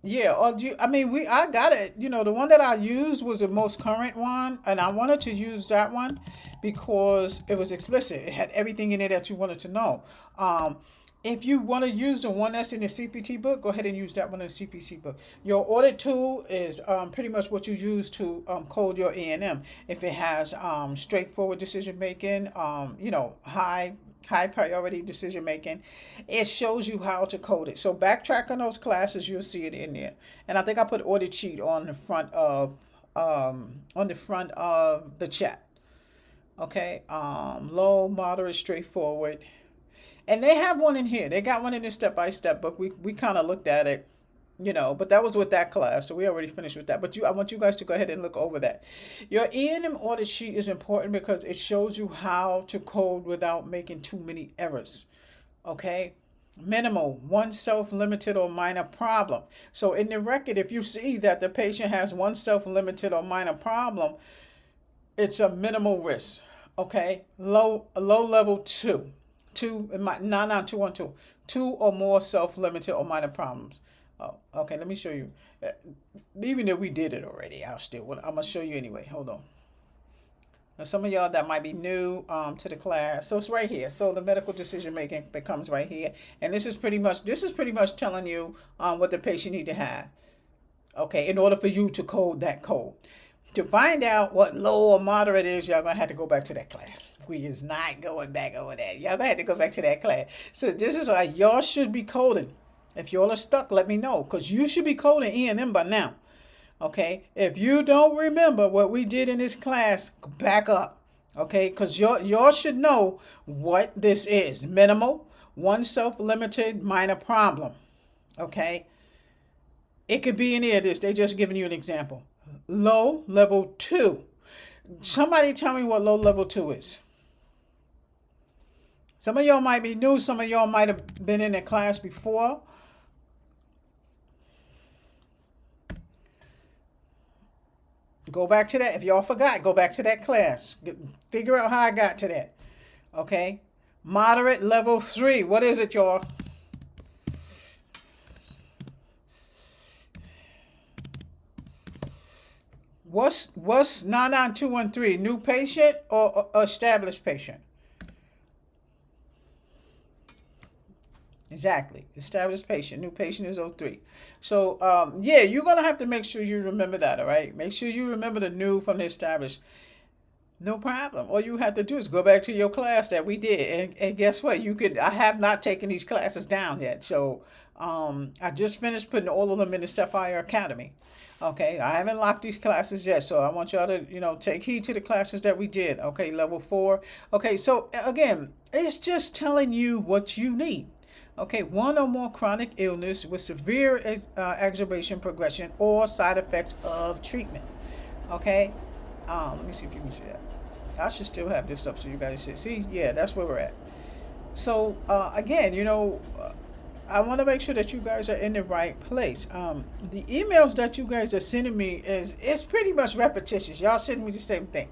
Yeah, or do you, I mean, I got it. You know, the one that I used was the most current one, and I wanted to use that one because it was explicit. It had everything in it that you wanted to know. Um, if you want to use the one that's in the CPT book, go ahead and use that one in the CPC book. Your audit tool is pretty much what you use to code your E&M. If it has straightforward decision making, high priority decision making, it shows you how to code it. So backtrack on those classes, you'll see it in there. And I think I put audit sheet on the front of the chat. Okay, low, moderate, straightforward, and they have one in here. They got one in this step by step book. We kind of looked at it, but that was with that class, so we already finished with that. But I want you guys to go ahead and look over that. Your E&M audit sheet is important because it shows you how to code without making too many errors. Okay, minimal, one self-limited or minor problem. So in the record, if you see that the patient has one self-limited or minor problem, it's a minimal risk. Okay, low level two, not 212, two or more self-limited or minor problems. Oh, okay, let me show you. Even though we did it already, I'm gonna show you anyway. Hold on. Now, some of y'all that might be new to the class, so it's right here. So the medical decision making becomes right here, and this is pretty much telling you what the patient need to have. Okay, in order for you to code that code. To find out what low or moderate is, y'all gonna have to go back to that class. We is not going back over that. Y'all gonna have to go back to that class. So this is why y'all should be coding. If y'all are stuck, let me know, because you should be coding E&M by now. Okay? If you don't remember what we did in this class, back up. Okay? Because y'all should know what this is. Minimal, one self-limited, minor problem. Okay? It could be any of this. They just giving you an example. Low level 2. Somebody tell me what low level 2 is. Some of y'all might be new. Some of y'all might have been in a class before. Go back to that. If y'all forgot, go back to that class. Figure out how I got to that. Okay. Moderate level 3. What is it, y'all? What's 99213? New patient or established patient? Exactly. Established patient. New patient is 03. So, yeah, you're going to have to make sure you remember that, all right? Make sure you remember the new from the established. No problem. All you have to do is go back to your class that we did. And guess what? I have not taken these classes down yet. So, I just finished putting all of them in the Sapphire Academy. Okay, I haven't locked these classes yet, so I want y'all to, take heed to the classes that we did. Okay, level 4. Okay, so again, it's just telling you what you need. Okay, one or more chronic illness with severe exacerbation, progression, or side effects of treatment. Okay, let me see if you can see that. I should still have this up so you guys see. Yeah, that's where we're at. So again, I want to make sure that you guys are in the right place. The emails that you guys are sending me it's pretty much repetitious. Y'all sending me the same thing.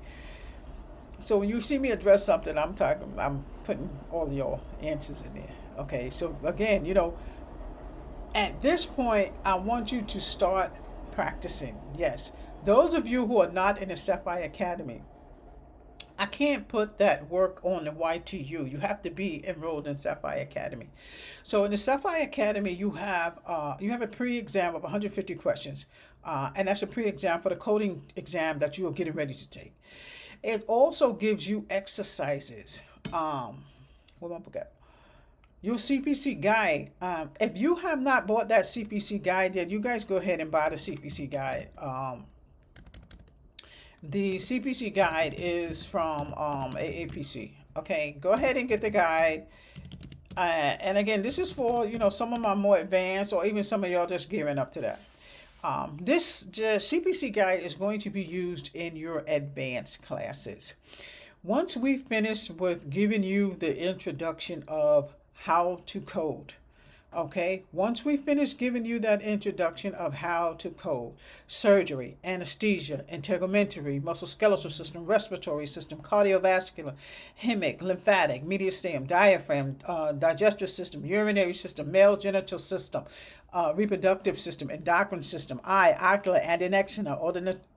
So when you see me address something, I'm putting all of your answers in there. Okay. So again, at this point, I want you to start practicing. Yes. Those of you who are not in the Sapphire Academy, I can't put that work on the YTU. You have to be enrolled in Sapphire Academy. So in the Sapphire Academy, you have a pre-exam of 150 questions, and that's a pre-exam for the coding exam that you are getting ready to take. It also gives you exercises. What am I forget? Your CPC guide. If you have not bought that CPC guide yet, you guys go ahead and buy the CPC guide. The CPC guide is from AAPC. Okay, go ahead and get the guide. And again, this is for, some of my more advanced or even some of y'all just gearing up to that. This CPC guide is going to be used in your advanced classes. Once we finish with giving you the introduction of how to code, Okay, once we finish giving you that introduction of how to code, surgery, anesthesia, integumentary, musculoskeletal system, respiratory system, cardiovascular, hemic, lymphatic, mediastinum, diaphragm, digestive system, urinary system, male genital system, reproductive system, endocrine system, eye, ocular, adnexina,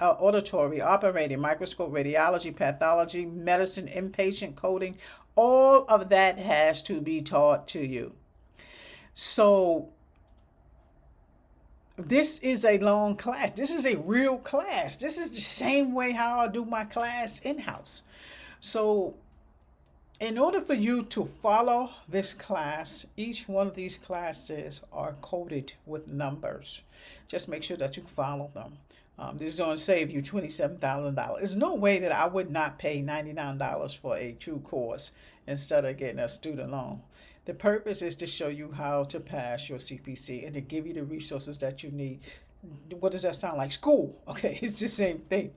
auditory, operating, microscope, radiology, pathology, medicine, inpatient coding, all of that has to be taught to you. So this is a long class. This is a real class. This is the same way how I do my class in-house. So in order for you to follow this class, each one of these classes are coded with numbers. Just make sure that you follow them. This is going to save you $27,000. There's no way that I would not pay $99 for a true course instead of getting a student loan. The purpose is to show you how to pass your CPC and to give you the resources that you need. What does that sound like? School. Okay, it's the same thing.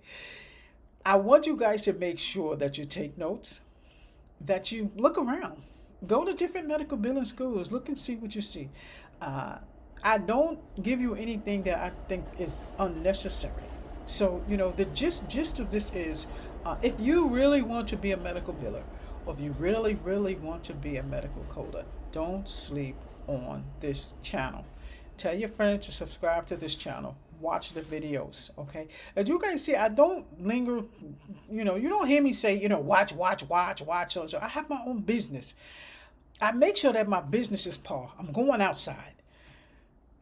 I want you guys to make sure that you take notes, that you look around. Go to different medical billing schools. Look and see what you see. I don't give you anything that I think is unnecessary. So, the gist of this is, if you really want to be a medical biller, or if you really, really want to be a medical coder, don't sleep on this channel. Tell your friends to subscribe to this channel. Watch the videos, okay? As you guys see, I don't linger, you don't hear me say, watch. So I have my own business. I make sure that my business is par. I'm going outside.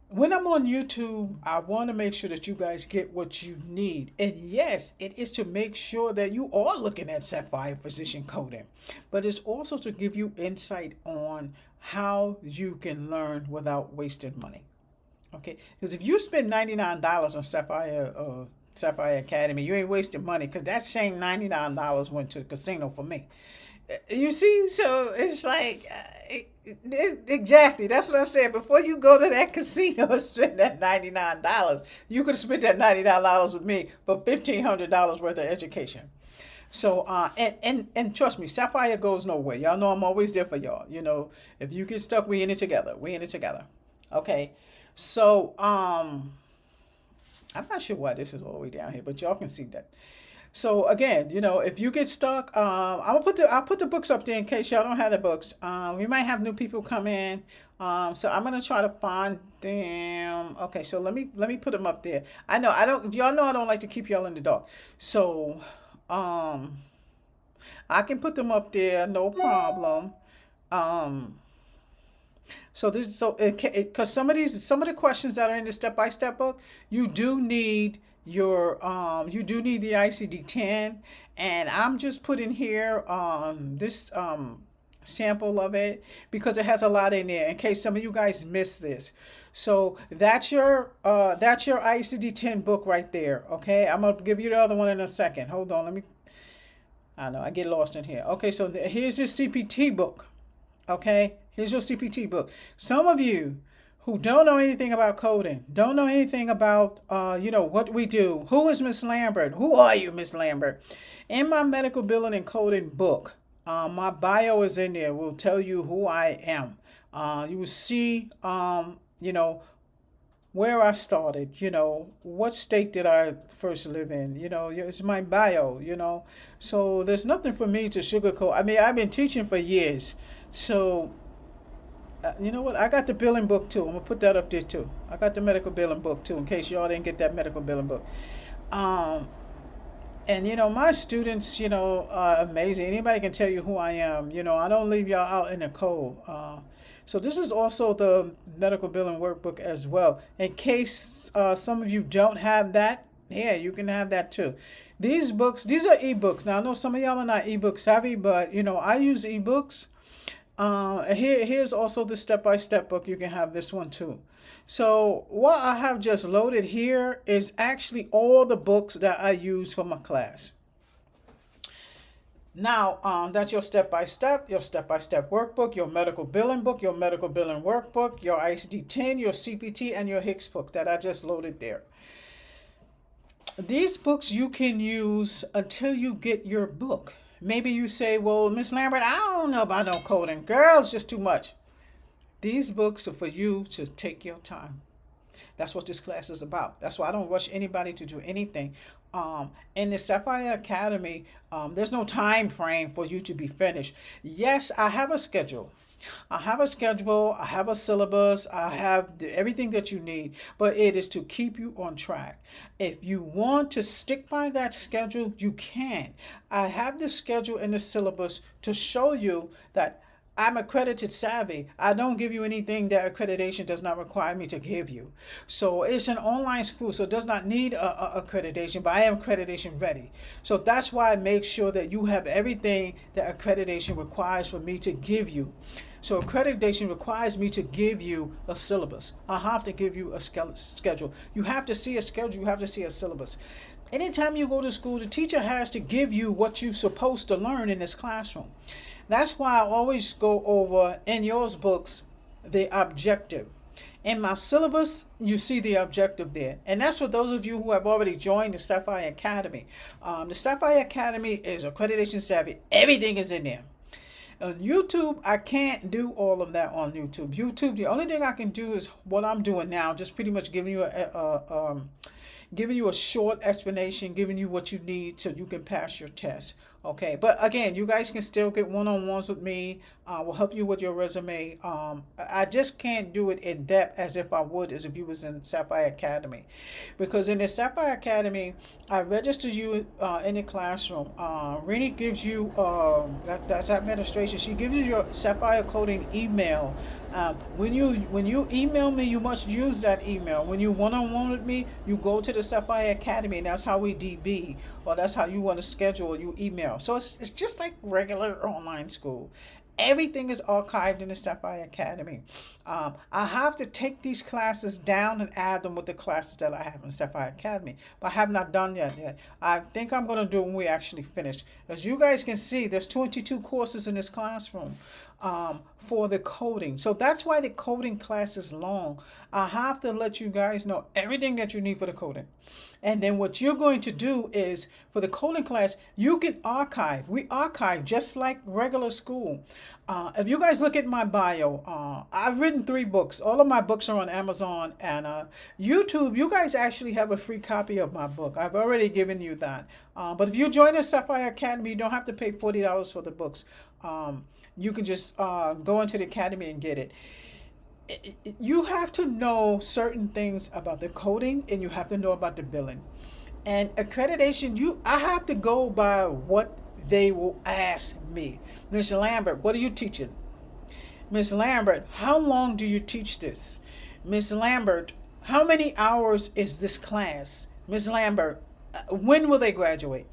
When I'm on YouTube, I want to make sure that you guys get what you need. And yes, it is to make sure that you are looking at Sapphire Physician Coding. But it's also to give you insight on how you can learn without wasting money. Okay? Because if you spend $99 on Sapphire Academy, you ain't wasting money, because that same $99 went to the casino for me. You see? So it's like... exactly, that's what I'm saying. Before you go to that casino and spend that $99, you could spend that $99 with me for $1,500 worth of education. So and trust me, Sapphire goes nowhere. Y'all know I'm always there for y'all. If you get stuck, we in it together. Okay. So I'm not sure why this is all the way down here, but y'all can see that. So again, if you get stuck, I'll put the books up there in case y'all don't have the books. We might have new people come in, so I'm gonna try to find them. Okay, so let me put them up there. Y'all know I don't like to keep y'all in the dark. So I can put them up there, no problem. Because some of the questions that are in the step-by-step book, you do need the ICD-10, and I'm just putting here this sample of it because it has a lot in there in case some of you guys missed this. So that's your ICD-10 book right there. Okay, I'm gonna give you the other one in a second. Hold on, I know I get lost in here. Okay, so here's your CPT book. Okay, here's your CPT book. Some of you who don't know anything about coding, don't know anything about, what we do. Who is Miss Lambert? Who are you, Miss Lambert? In my medical billing and coding book, my bio is in there. Will tell you who I am. You will see, where I started, what state did I first live in, it's my bio, So there's nothing for me to sugarcoat. I mean, I've been teaching for years. So you know what? I got the billing book too. I'm gonna put that up there too. I got the medical billing book too, in case y'all didn't get that medical billing book. And my students, are amazing. Anybody can tell you who I am. I don't leave y'all out in the cold. So this is also the medical billing workbook as well. In case some of you don't have that, yeah, you can have that too. These are ebooks. Now I know some of y'all are not ebook savvy, but I use ebooks. Here's also the step-by-step book. You can have this one too. So what I have just loaded here is actually all the books that I use for my class. Now, that's your step-by-step workbook, your medical billing book, your medical billing workbook, your ICD-10, your CPT, and your HICS book that I just loaded there. These books you can use until you get your book. Maybe you say, well, Miss Lambert, I don't know about no coding. Girl, it's just too much. These books are for you to take your time. That's what this class is about. That's why I don't rush anybody to do anything. In the Sapphire Academy, there's no time frame for you to be finished. Yes, I have a schedule. I have a schedule, I have a syllabus, I have everything that you need, but it is to keep you on track. If you want to stick by that schedule, you can. I have the schedule and the syllabus to show you that I'm accredited savvy. I don't give you anything that accreditation does not require me to give you. So it's an online school, so it does not need a accreditation, but I am accreditation ready. So that's why I make sure that you have everything that accreditation requires for me to give you. So accreditation requires me to give you a syllabus. I have to give you a schedule. You have to see a schedule. You have to see a syllabus. Anytime you go to school, the teacher has to give you what you're supposed to learn in this classroom. That's why I always go over in yours books the objective. In my syllabus, you see the objective there. And that's for those of you who have already joined the Sapphire Academy. The Sapphire Academy is accreditation savvy. Everything is in there. On YouTube, I can't do all of that on YouTube. YouTube, the only thing I can do is what I'm doing now, just pretty much giving you a short explanation, giving you what you need so you can pass your test. Okay, but again, you guys can still get one-on-ones with me. We'll help you with your resume. I just can't do it in depth as if I would as if you was in Sapphire Academy. Because in the Sapphire Academy, I register you in the classroom. Rennie gives you, that's administration, she gives you your Sapphire coding email. When you email me, you must use that email. When you one-on-one with me, you go to the Sapphire Academy, and that's how we DB, or that's how you want to schedule your email. So it's just like regular online school. Everything is archived in the Sapphire Academy. I have to take these classes down and add them with the classes that I have in Sapphire Academy, but I have not done that yet. I think I'm going to do it when we actually finish. As you guys can see, there's 22 courses in this classroom for the coding. So that's why the coding class is long. I have to let you guys know everything that you need for the coding. And then what you're going to do is, for the coding class, you can archive. We archive just like regular school. If you guys look at my bio, I've written 3 books. All of my books are on Amazon and YouTube. You guys actually have a free copy of my book. I've already given you that. But if you join the Sapphire Academy, you don't have to pay $40 for the books. You can just go into the academy and get it. You have to know certain things about the coding, and you have to know about the billing. And accreditation, I have to go by what they will ask me. Ms. Lambert, what are you teaching? Ms. Lambert, how long do you teach this? Ms. Lambert, how many hours is this class? Ms. Lambert, when will they graduate?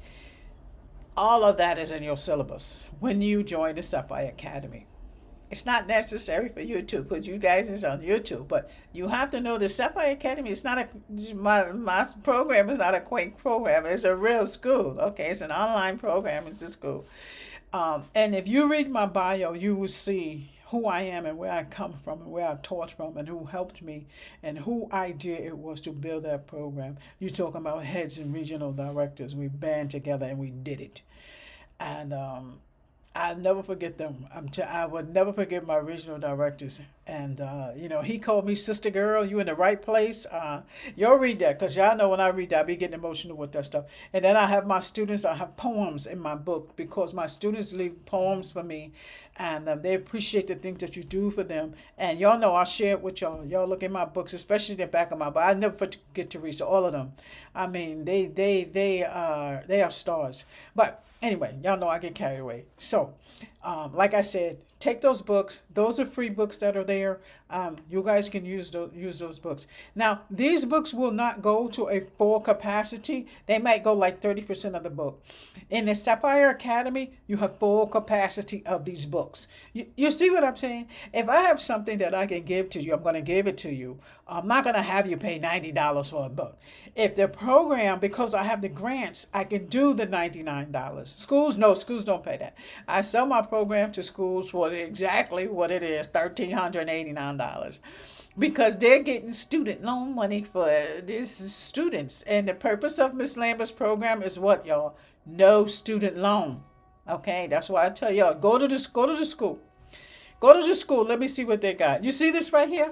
All of that is in your syllabus when you join the Sapphire Academy. It's not necessary for YouTube because you guys is on YouTube, but you have to know the Sapphire Academy is not my program is not a quick program. It's a real school. Okay, it's an online program. It's a school. And if you read my bio, you will see who I am and where I come from and where I taught from and who helped me and who idea it was to build that program. You're talking about heads and regional directors. We band together and we did it. And I'll never forget them. I would never forget my regional directors. And, he called me sister girl. You in the right place. Y'all read that because y'all know when I read that, I be getting emotional with that stuff. And then I have my students. I have poems in my book because my students leave poems for me. And they appreciate the things that you do for them. And y'all know I share it with y'all. Y'all look at my books, especially the back of my book. I never forget to read all of them. I mean, they are stars. But anyway, y'all know I get carried away. So, like I said, take those books. Those are free books that are there. You guys can use those books. Now, these books will not go to a full capacity. They might go like 30% of the book. In the Sapphire Academy, you have full capacity of these books. You see what I'm saying? If I have something that I can give to you, I'm going to give it to you. I'm not going to have you pay $90 for a book. If the program, because I have the grants, I can do the $99. Schools don't pay that. I sell my program to schools for exactly what it is, $1,389. Because they're getting student loan money for these students. And the purpose of Miss Lambert's program is what, y'all? No student loan. Okay, that's why I tell y'all, go to the school. Go to the school. Let me see what they got. You see this right here?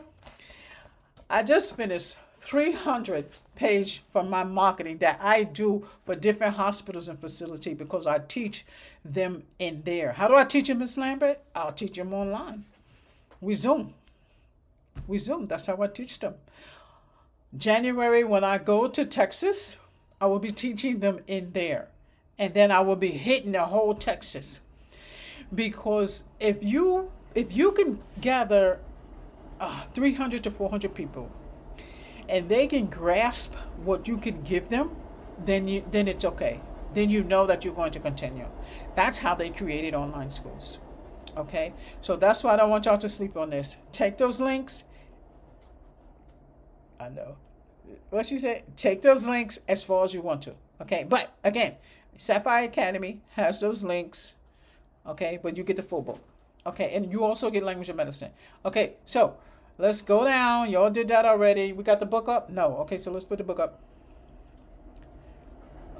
I just finished 300 page from my marketing that I do for different hospitals and facility because I teach them in there. How do I teach them, Miss Lambert? I'll teach them online. We Zoom. That's how I teach them. January, when I go to Texas, I will be teaching them in there. And then I will be hitting the whole Texas. Because if you can gather 300 to 400 people and they can grasp what you can give them, then it's okay. Then you know that you're going to continue. That's how they created online schools. Okay? So that's why I don't want y'all to sleep on this. Take those links. I know. What you say? Take those links as far as you want to. Okay? But again, Sapphire Academy has those links. Okay? But you get the full book. Okay? And you also get language and medicine. Okay? So let's go down. Y'all did that already. We got the book up? No. Okay, so let's put the book up.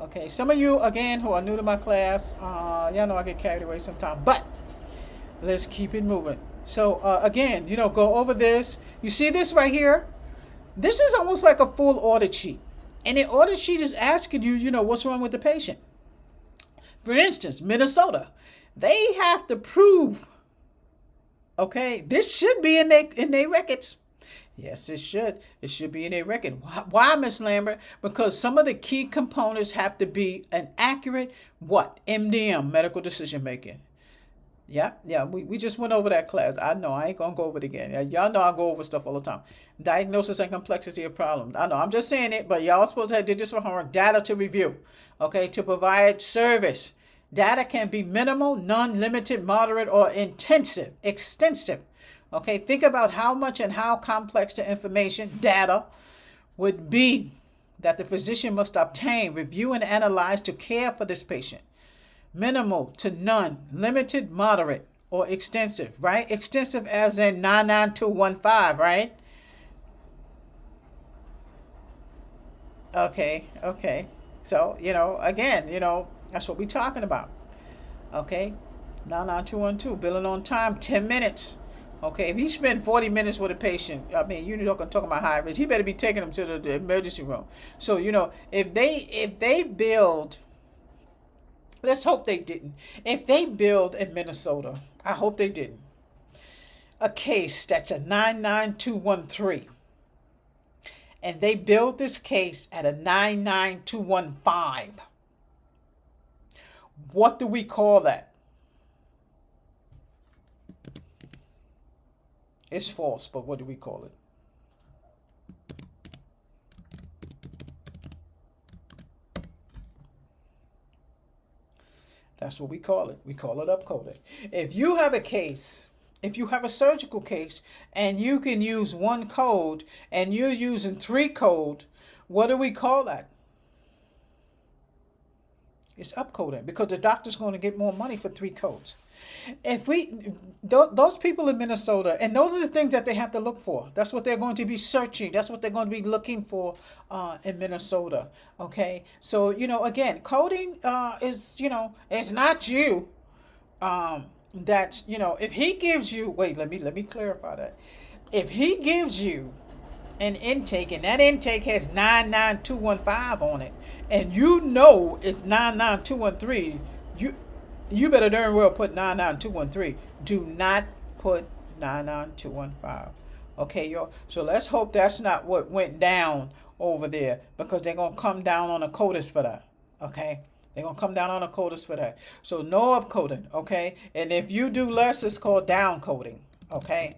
Okay, some of you, again, who are new to my class, y'all know I get carried away sometimes, but let's keep it moving. So, again, go over this. You see this right here? This is almost like a full audit sheet. And the audit sheet is asking you, what's wrong with the patient. For instance, Minnesota, they have to prove, okay, this should be in their records. Yes, it should. It should be in a record. Why, Miss Lambert? Because some of the key components have to be an accurate, MDM, medical decision making. Yeah, we just went over that class. I know, I ain't going to go over it again. Y'all know I go over stuff all the time. Diagnosis and complexity of problems. I know, I'm just saying it, but y'all supposed to have did this for homework. Data to review, okay, to provide service. Data can be minimal, none, limited, moderate, or intensive, extensive. Okay, think about how much and how complex the information, data, would be that the physician must obtain, review, and analyze to care for this patient. Minimal to none, limited, moderate, or extensive, right? Extensive as in 99215, right? Okay. So, again, that's what we're talking about. Okay, 99212, billing on time, 10 minutes. Okay, if he spend 40 minutes with a patient, I mean, you're not talking about high risk, he better be taking them to the emergency room. So, if they build, let's hope they didn't. If they build in Minnesota, I hope they didn't, a case that's a 99213, and they build this case at a 99215, what do we call that? It's false, but what do we call it? That's what we call it. We call it upcoding. If you have a case, if you have a surgical case, and you can use one code, and you're using 3 code, what do we call that? It's upcoding, because the doctor's going to get more money for 3 codes. If those people in Minnesota, and those are the things that they have to look for. That's what they're going to be searching. That's what they're going to be looking for in Minnesota. Okay, so again, coding is it's not you. That's if he gives you, wait, let me clarify that. If he gives you an intake, and that intake has 99215 on it, and it's 99213, you better darn well put 99213. Do not put 99215. Okay, y'all. So let's hope that's not what went down over there, because they're gonna come down on a CODIS for that. Okay, they're gonna come down on a CODIS for that. So no upcoding. Okay, and if you do less, it's called downcoding. Okay.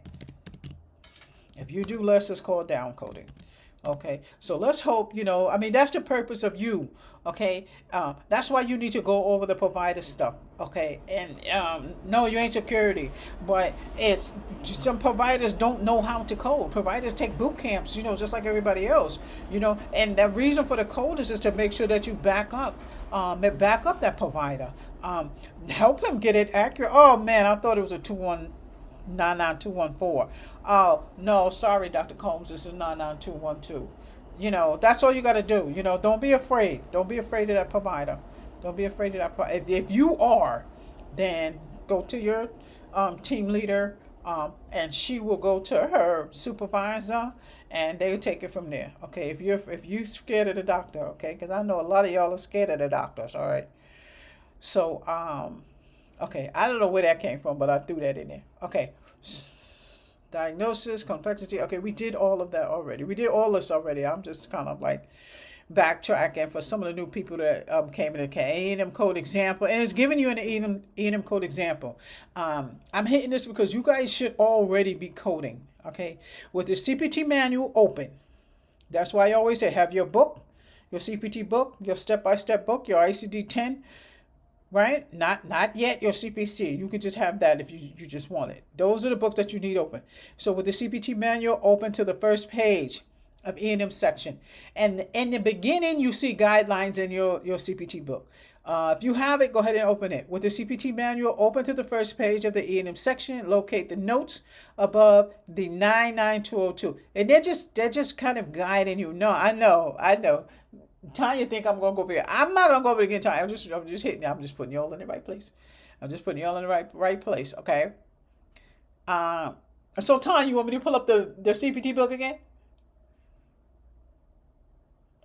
If you do less, it's called downcoding. Okay, so let's hope, that's the purpose of you. Okay, that's why you need to go over the provider stuff. Okay, and no, you ain't security, but it's just some providers don't know how to code. Providers take boot camps, just like everybody else. And the reason for the code is to make sure that you back up that provider. Help him get it accurate. Oh man, I thought it was a 99214. Oh no, sorry, Dr. Combs, this is 99212. That's all you got to do. Don't be afraid. Don't be afraid of that provider. Don't be afraid of that. If you are, then go to your team leader And she will go to her supervisor, and they'll take it from there. Okay, if you're scared of the doctor, okay, because I know a lot of y'all are scared of the doctors. All right, so okay, I don't know where that came from, but I threw that in there. Okay, diagnosis, complexity. Okay, we did all of that already. We did all this already. I'm just kind of like backtracking for some of the new people that came in the E&M code example, and it's giving you an E&M code example. I'm hitting this because you guys should already be coding, okay, with the CPT manual open. That's why I always say have your book, your CPT book, your step-by-step book, your ICD-10, right? Not yet your CPC. You can just have that if you just want it. Those are the books that you need open. So with the CPT manual open to the first page of E&M section, and in the beginning you see guidelines in your CPT book. If you have it, go ahead and open it. With the CPT manual, open to the first page of the E&M section, locate the notes above the 99202. And they're just kind of guiding you. No, I know. Tanya think I'm gonna go over here. I'm not gonna go over it again, Tanya. I'm just hitting. I'm just putting you all in the right place. I'm just putting you all in the right place. Okay. So Tanya, you want me to pull up the CPT book again?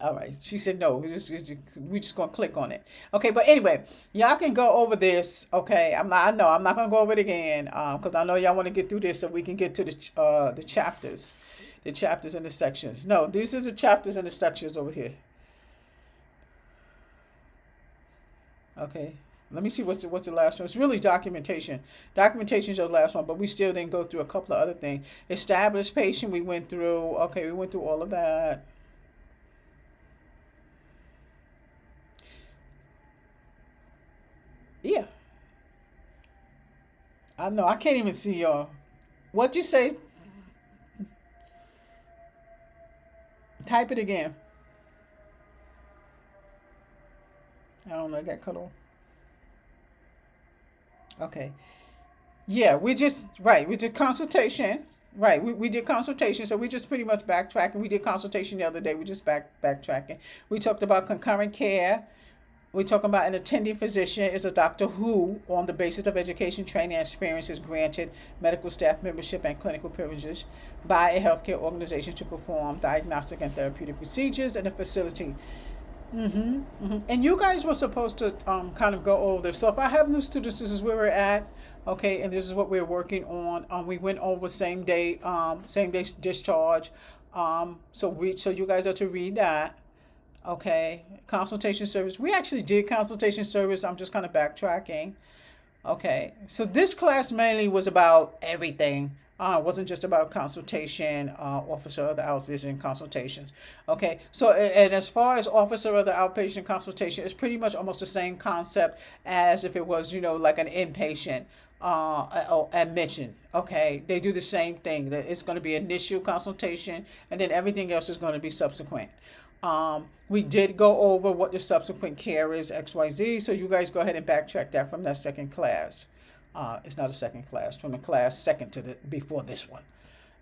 All right. She said no. We just gonna click on it. Okay. But anyway, y'all can go over this. Okay. I'm not gonna go over it again. Because I know y'all want to get through this so we can get to the chapters, and the sections. No, these are the chapters and the sections over here. Okay. Let me see what's the last one. It's really documentation. Documentation is the last one, but we still didn't go through a couple of other things. Established patient, we went through. Okay, we went through all of that. Yeah, I know. I can't even see y'all. What'd you say? Type it again. I don't know. I got cut off. Okay. Yeah, we did consultation. Right, we did consultation, so we just pretty much backtracking. We did consultation the other day. We just backtracking. We talked about concurrent care. We're talking about an attending physician is a doctor who, on the basis of education, training, and experience, is granted medical staff membership and clinical privileges by a healthcare organization to perform diagnostic and therapeutic procedures in a facility. And you guys were supposed to kind of go over this. So if I have new students, this is where we're at. Okay, and this is what we're working on. We went over same day discharge. So you guys are to read that. Okay, consultation service. We actually did consultation service. I'm just kind of backtracking. Okay, so this class mainly was about everything. It wasn't just about consultation, officer of the outpatient consultations. Okay, so and as far as officer of the outpatient consultation, it's pretty much almost the same concept as if it was, like an inpatient admission. Okay, they do the same thing. It's going to be initial consultation, and then everything else is going to be subsequent. We did go over what the subsequent care is, XYZ, so you guys go ahead and backtrack that from that second class. It's not a second class, from the class second to before this one.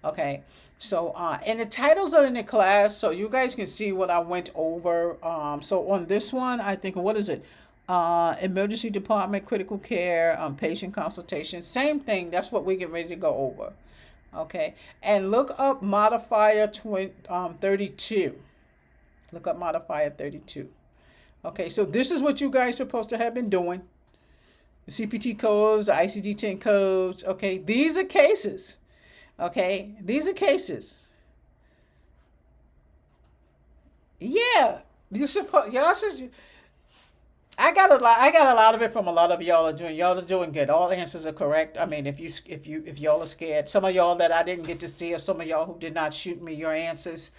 Okay, so and the titles are in the class, so you guys can see what I went over. So on this one, I think, what is it? Emergency department, critical care, patient consultation, same thing. That's what we get ready to go over. Okay, and look up modifier 32. Look up modifier 32. Okay, so this is what you guys are supposed to have been doing. The CPT codes, the ICD-10 codes. Okay, these are cases. Okay, these are cases. Yeah, y'all should. I got a lot of it from a lot of y'all are doing. Y'all are doing good. All answers are correct. I mean, if y'all are scared, some of y'all that I didn't get to see, or some of y'all who did not shoot me your answers,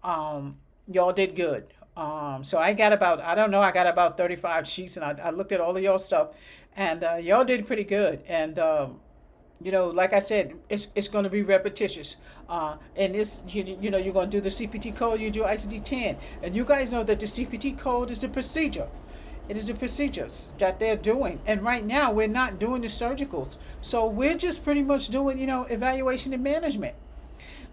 y'all did good. So I got about 35 sheets, and I looked at all of y'all stuff, and y'all did pretty good. And like I said, it's going to be repetitious. And this, you're going to do the CPT code, you do ICD-10, and you guys know that the CPT code is the procedure. It is the procedures that they're doing. And right now, we're not doing the surgicals. So we're just pretty much doing, evaluation and management.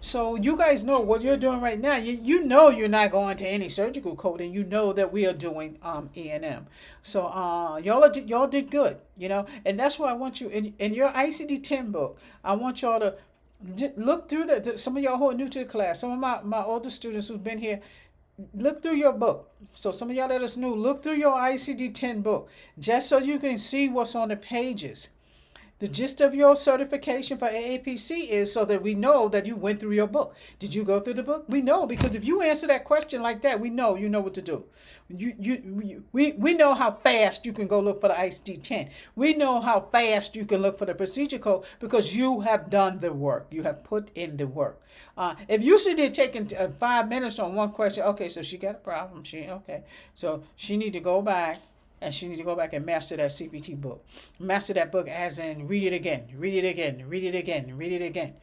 So you guys know what you're doing right now. You know you're not going to any surgical coding. You know that we are doing E&M. So y'all did good, you know, and that's why I want you in your ICD-10 book. I want y'all to look through some of y'all who are new to the class. Some of my older students who've been here, look through your book. So some of y'all that is new, look through your ICD-10 book just so you can see what's on the pages. The gist of your certification for AAPC is so that we know that you went through your book. Did you go through the book? We know, because if you answer that question like that, we know you know what to do. We know how fast you can go look for the ICD-10. We know how fast you can look for the procedure code because you have done the work. You have put in the work. If you sit there taking 5 minutes on one question, okay, so she got a problem. So she need to go back. And she needs to go back and master that CPT book. Master that book as in read it again, read it again, read it again, read it again.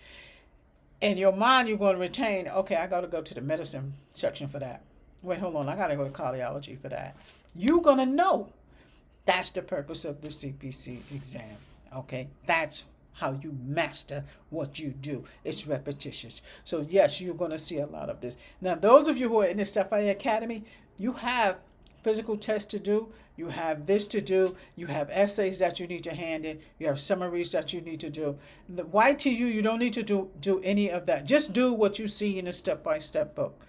In your mind, you're going to retain, okay, I got to go to the medicine section for that. Wait, hold on, I got to go to cardiology for that. You're going to know that's the purpose of the CPC exam, okay? That's how you master what you do. It's repetitious. So yes, you're going to see a lot of this. Now, those of you who are in the Sapphire Academy, you have physical tests to do, you have this to do, you have essays that you need to hand in, you have summaries that you need to do. The YTU, you don't need to do any of that. Just do what you see in the step-by-step book.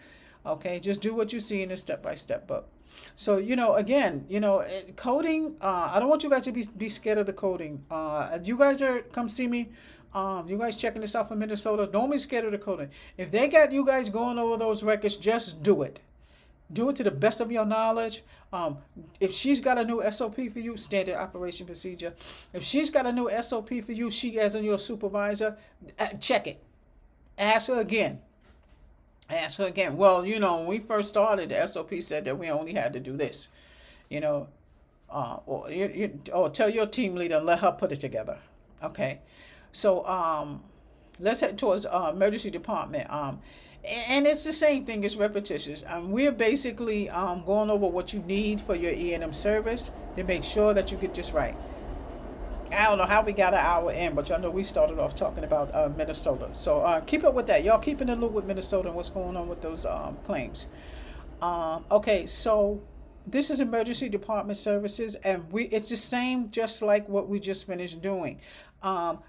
Okay, just do what you see in the step-by-step book. So, again, coding, I don't want you guys to be scared of the coding. You guys come see me. You guys checking this out from Minnesota, don't be scared of the coding. If they got you guys going over those records, just do it. Do it to the best of your knowledge. If she's got a new SOP for you, standard operation procedure. If she's got a new SOP for you, she as in your supervisor, check it. Ask her again. Well, when we first started, the SOP said that we only had to do this. Or tell your team leader, let her put it together. Okay. So let's head towards emergency department. And it's the same thing, it's repetitious. We're basically going over what you need for your E&M service to make sure that you get this right. I don't know how we got an hour in, but y'all know we started off talking about Minnesota. So keep up with that. Y'all keep in the loop with Minnesota and what's going on with those claims. Okay, so this is emergency department services, and it's the same just like what we just finished doing.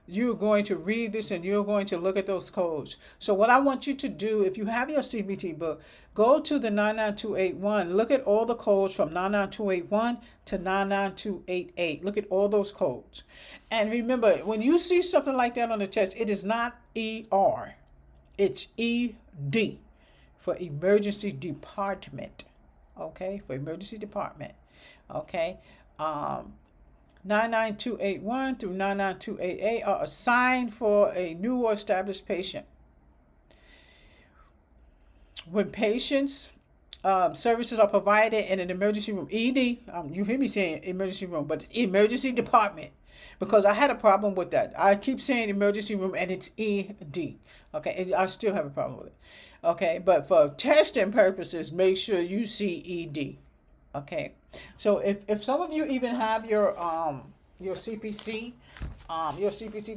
You're going to read this and you're going to look at those codes. So what I want you to do, if you have your CPT book, go to the 99281. Look at all the codes from 99281 to 99288. Look at all those codes. And remember, when you see something like that on the test, it is not ER. It's ED for emergency department. Okay, for emergency department. Okay. 99281 through 99288 are assigned for a new or established patient. When patients services are provided in an emergency room, ED, you hear me saying emergency room, but it's emergency department, because I had a problem with that. I keep saying emergency room and it's ED. Okay, I still have a problem with it. Okay, but for testing purposes, make sure you see ED. Okay, so if some of you even have your CPC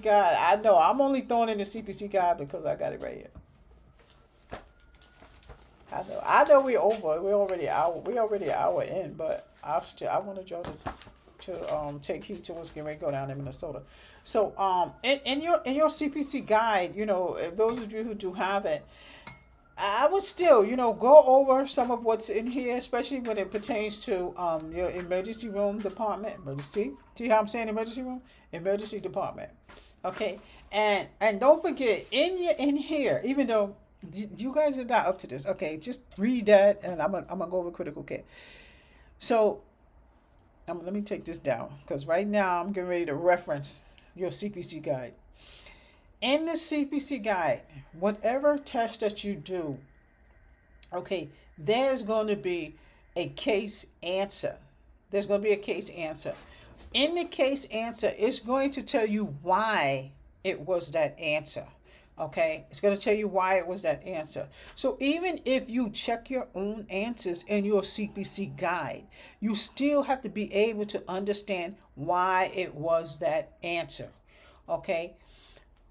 guide, I know I'm only throwing in the CPC guide because I got it right here. I know we're already an hour in, but I wanted y'all to take heed to what's getting ready to go down in Minnesota. So in your CPC guide, if those of you who do have it, I would still, go over some of what's in here, especially when it pertains to your emergency room department. See how I'm saying emergency room? Emergency department. Okay, and don't forget in here, even though you guys are not up to this, okay, just read that, and I'm gonna go over critical care. So let me take this down, because right now I'm getting ready to reference your CPC guide. In the CPC guide, whatever test that you do, okay, there's going to be a case answer. There's going to be a case answer. In the case answer, it's going to tell you why it was that answer. Okay, it's going to tell you why it was that answer. So even if you check your own answers in your CPC guide, you still have to be able to understand why it was that answer. Okay.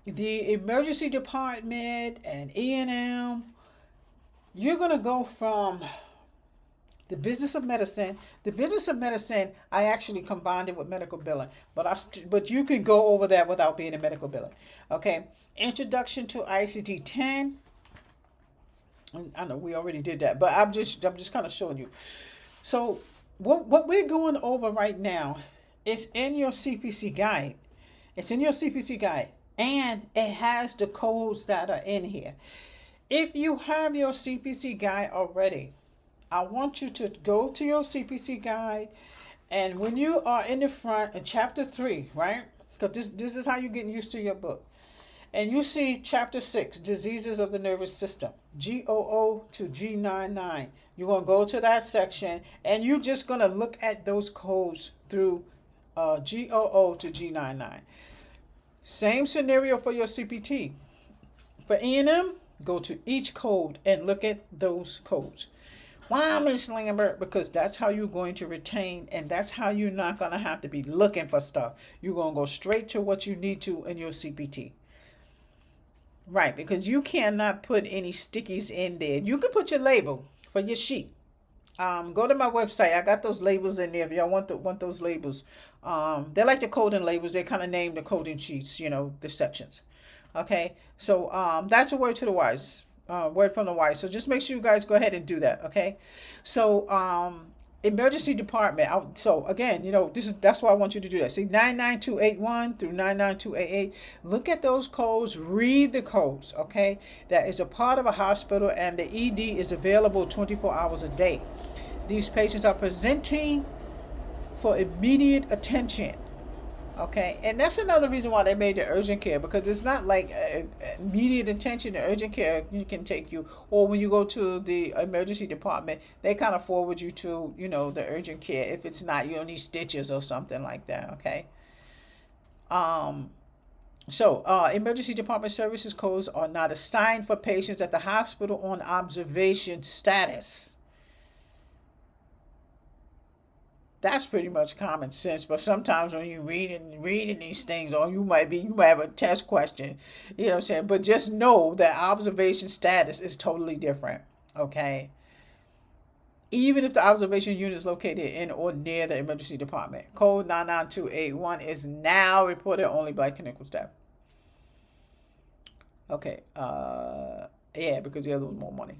the emergency department and E&M, you're going to go from the business of medicine. The business of medicine, I actually combined it with medical billing, but you can go over that without being in medical billing. Okay, introduction to ICD-10. I know we already did that, but I'm just kind of showing you. So what we're going over right now is in your CPC guide. It's in your CPC guide, and it has the codes that are in here. If you have your CPC guide already, I want you to go to your CPC guide, and when you are in the front in chapter 3, right? Because this is how you're getting used to your book. And you see chapter 6, diseases of the nervous system, GOO to G99. You're going to go to that section, and you're just going to look at those codes through GOO to G99. Same scenario for your CPT. For E&M, go to each code and look at those codes. Why, Miss Lambert? Because that's how you're going to retain, and that's how you're not going to have to be looking for stuff. You're going to go straight to what you need to in your CPT. Right, because you cannot put any stickies in there. You can put your label for your sheet. Go to my website. I got those labels in there if y'all want those labels. They're like the coding labels. They kind of name the coding sheets, the sections. Okay, so that's a word to the wise. Word from the wise. So just make sure you guys go ahead and do that. Okay, so emergency department. So again, that's why I want you to do that. See, 99281 through 99288. Look at those codes. Read the codes. Okay, that is a part of a hospital, and the ED is available 24 hours a day. These patients are presenting for immediate attention. Okay, and that's another reason why they made the urgent care, because it's not like immediate attention. The urgent care you can take you, or when you go to the emergency department, they kind of forward you to, the urgent care if it's not, you need stitches or something like that. Okay. Emergency department services codes are not assigned for patients at the hospital on observation status. That's pretty much common sense, but sometimes when you're reading these things, or you might have a test question, you know what I'm saying? But just know that observation status is totally different, okay? Even if the observation unit is located in or near the emergency department. Code 99281 is now reported only by clinical staff. Okay, because the other was more money.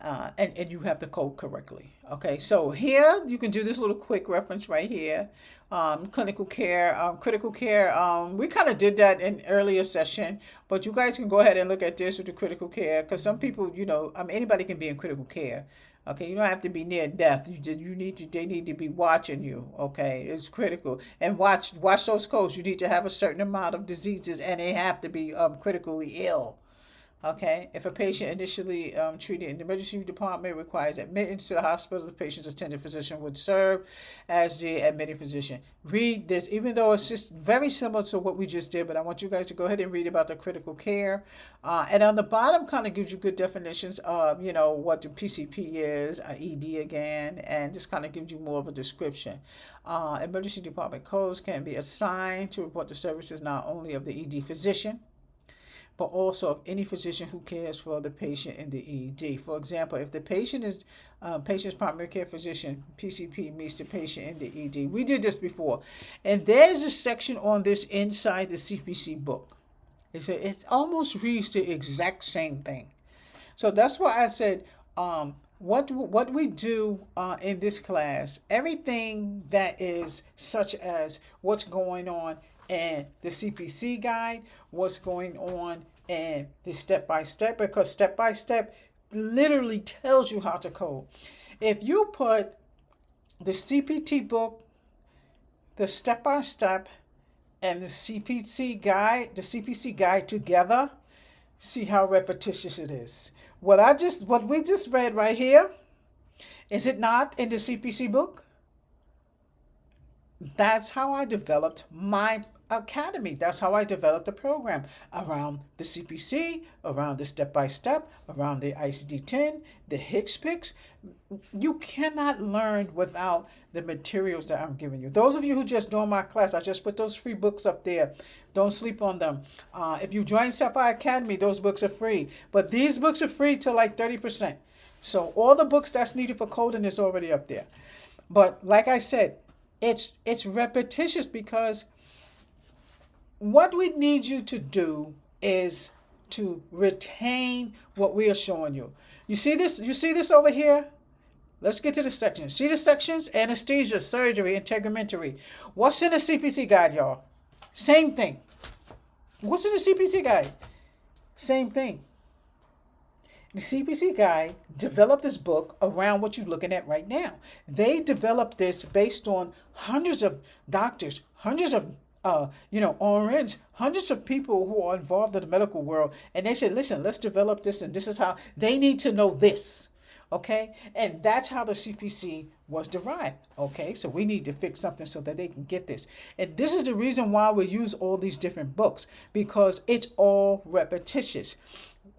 And you have the code correctly. Okay, so here you can do this little quick reference right here. Clinical care, critical care. We kind of did that in earlier session, but you guys can go ahead and look at this with the critical care, because some people, anybody can be in critical care. Okay, you don't have to be near death. They need to be watching you. Okay, it's critical. And watch those codes. You need to have a certain amount of diseases, and they have to be critically ill. Okay, if a patient initially treated in the emergency department requires admittance to the hospital, the patient's attending physician would serve as the admitting physician. Read this, even though it's just very similar to what we just did, but I want you guys to go ahead and read about the critical care. And on the bottom kind of gives you good definitions of, what the PCP is, ED again, and just kind of gives you more of a description. Emergency department codes can be assigned to report the services not only of the ED physician, but also of any physician who cares for the patient in the ED. For example, if the patient's primary care physician, PCP, meets the patient in the ED. We did this before. And there's a section on this inside the CPC book. It almost reads the exact same thing. So that's why I said, what we do in this class, everything that is such as what's going on and the CPC guide, what's going on, and the step-by-step, because step-by-step literally tells you how to code. If you put the CPT book, the step-by-step, and the CPC guide together, see how repetitious it is. What we just read right here, is it not in the CPC book? That's how I developed my Academy. That's how I developed the program around the CPC, around the step-by-step, around the ICD-10, the Hicks picks. You cannot learn without the materials that I'm giving you. Those of you who just joined my class, I just put those free books up there. Don't sleep on them. If you join Sapphire Academy, those books are free. But these books are free till like 30%. So all the books that's needed for coding is already up there. But like I said, it's repetitious, because what we need you to do is to retain what we are showing you. You see this? You see this over here? Let's get to the sections. See the sections? Anesthesia, surgery, integumentary. What's in the CPC guide, y'all? Same thing. What's in the CPC guide? Same thing. The CPC guide developed this book around what you're looking at right now. They developed this based on hundreds of doctors, hundreds of RNs, hundreds of people who are involved in the medical world. And they said, listen, let's develop this, and this is how they need to know this. Okay? And that's how the CPC was derived. Okay? So we need to fix something so that they can get this. And this is the reason why we use all these different books, because it's all repetitious.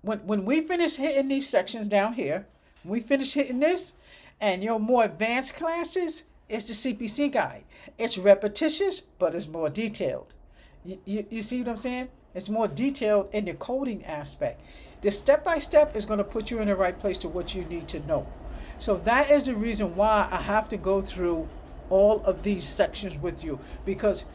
When we finish hitting these sections down here, when we finish hitting this, and your more advanced classes, it's the CPC guide. It's repetitious, but it's more detailed. You see what I'm saying? It's more detailed in the coding aspect. The step-by-step is going to put you in the right place to what you need to know. So that is the reason why I have to go through all of these sections with you. Because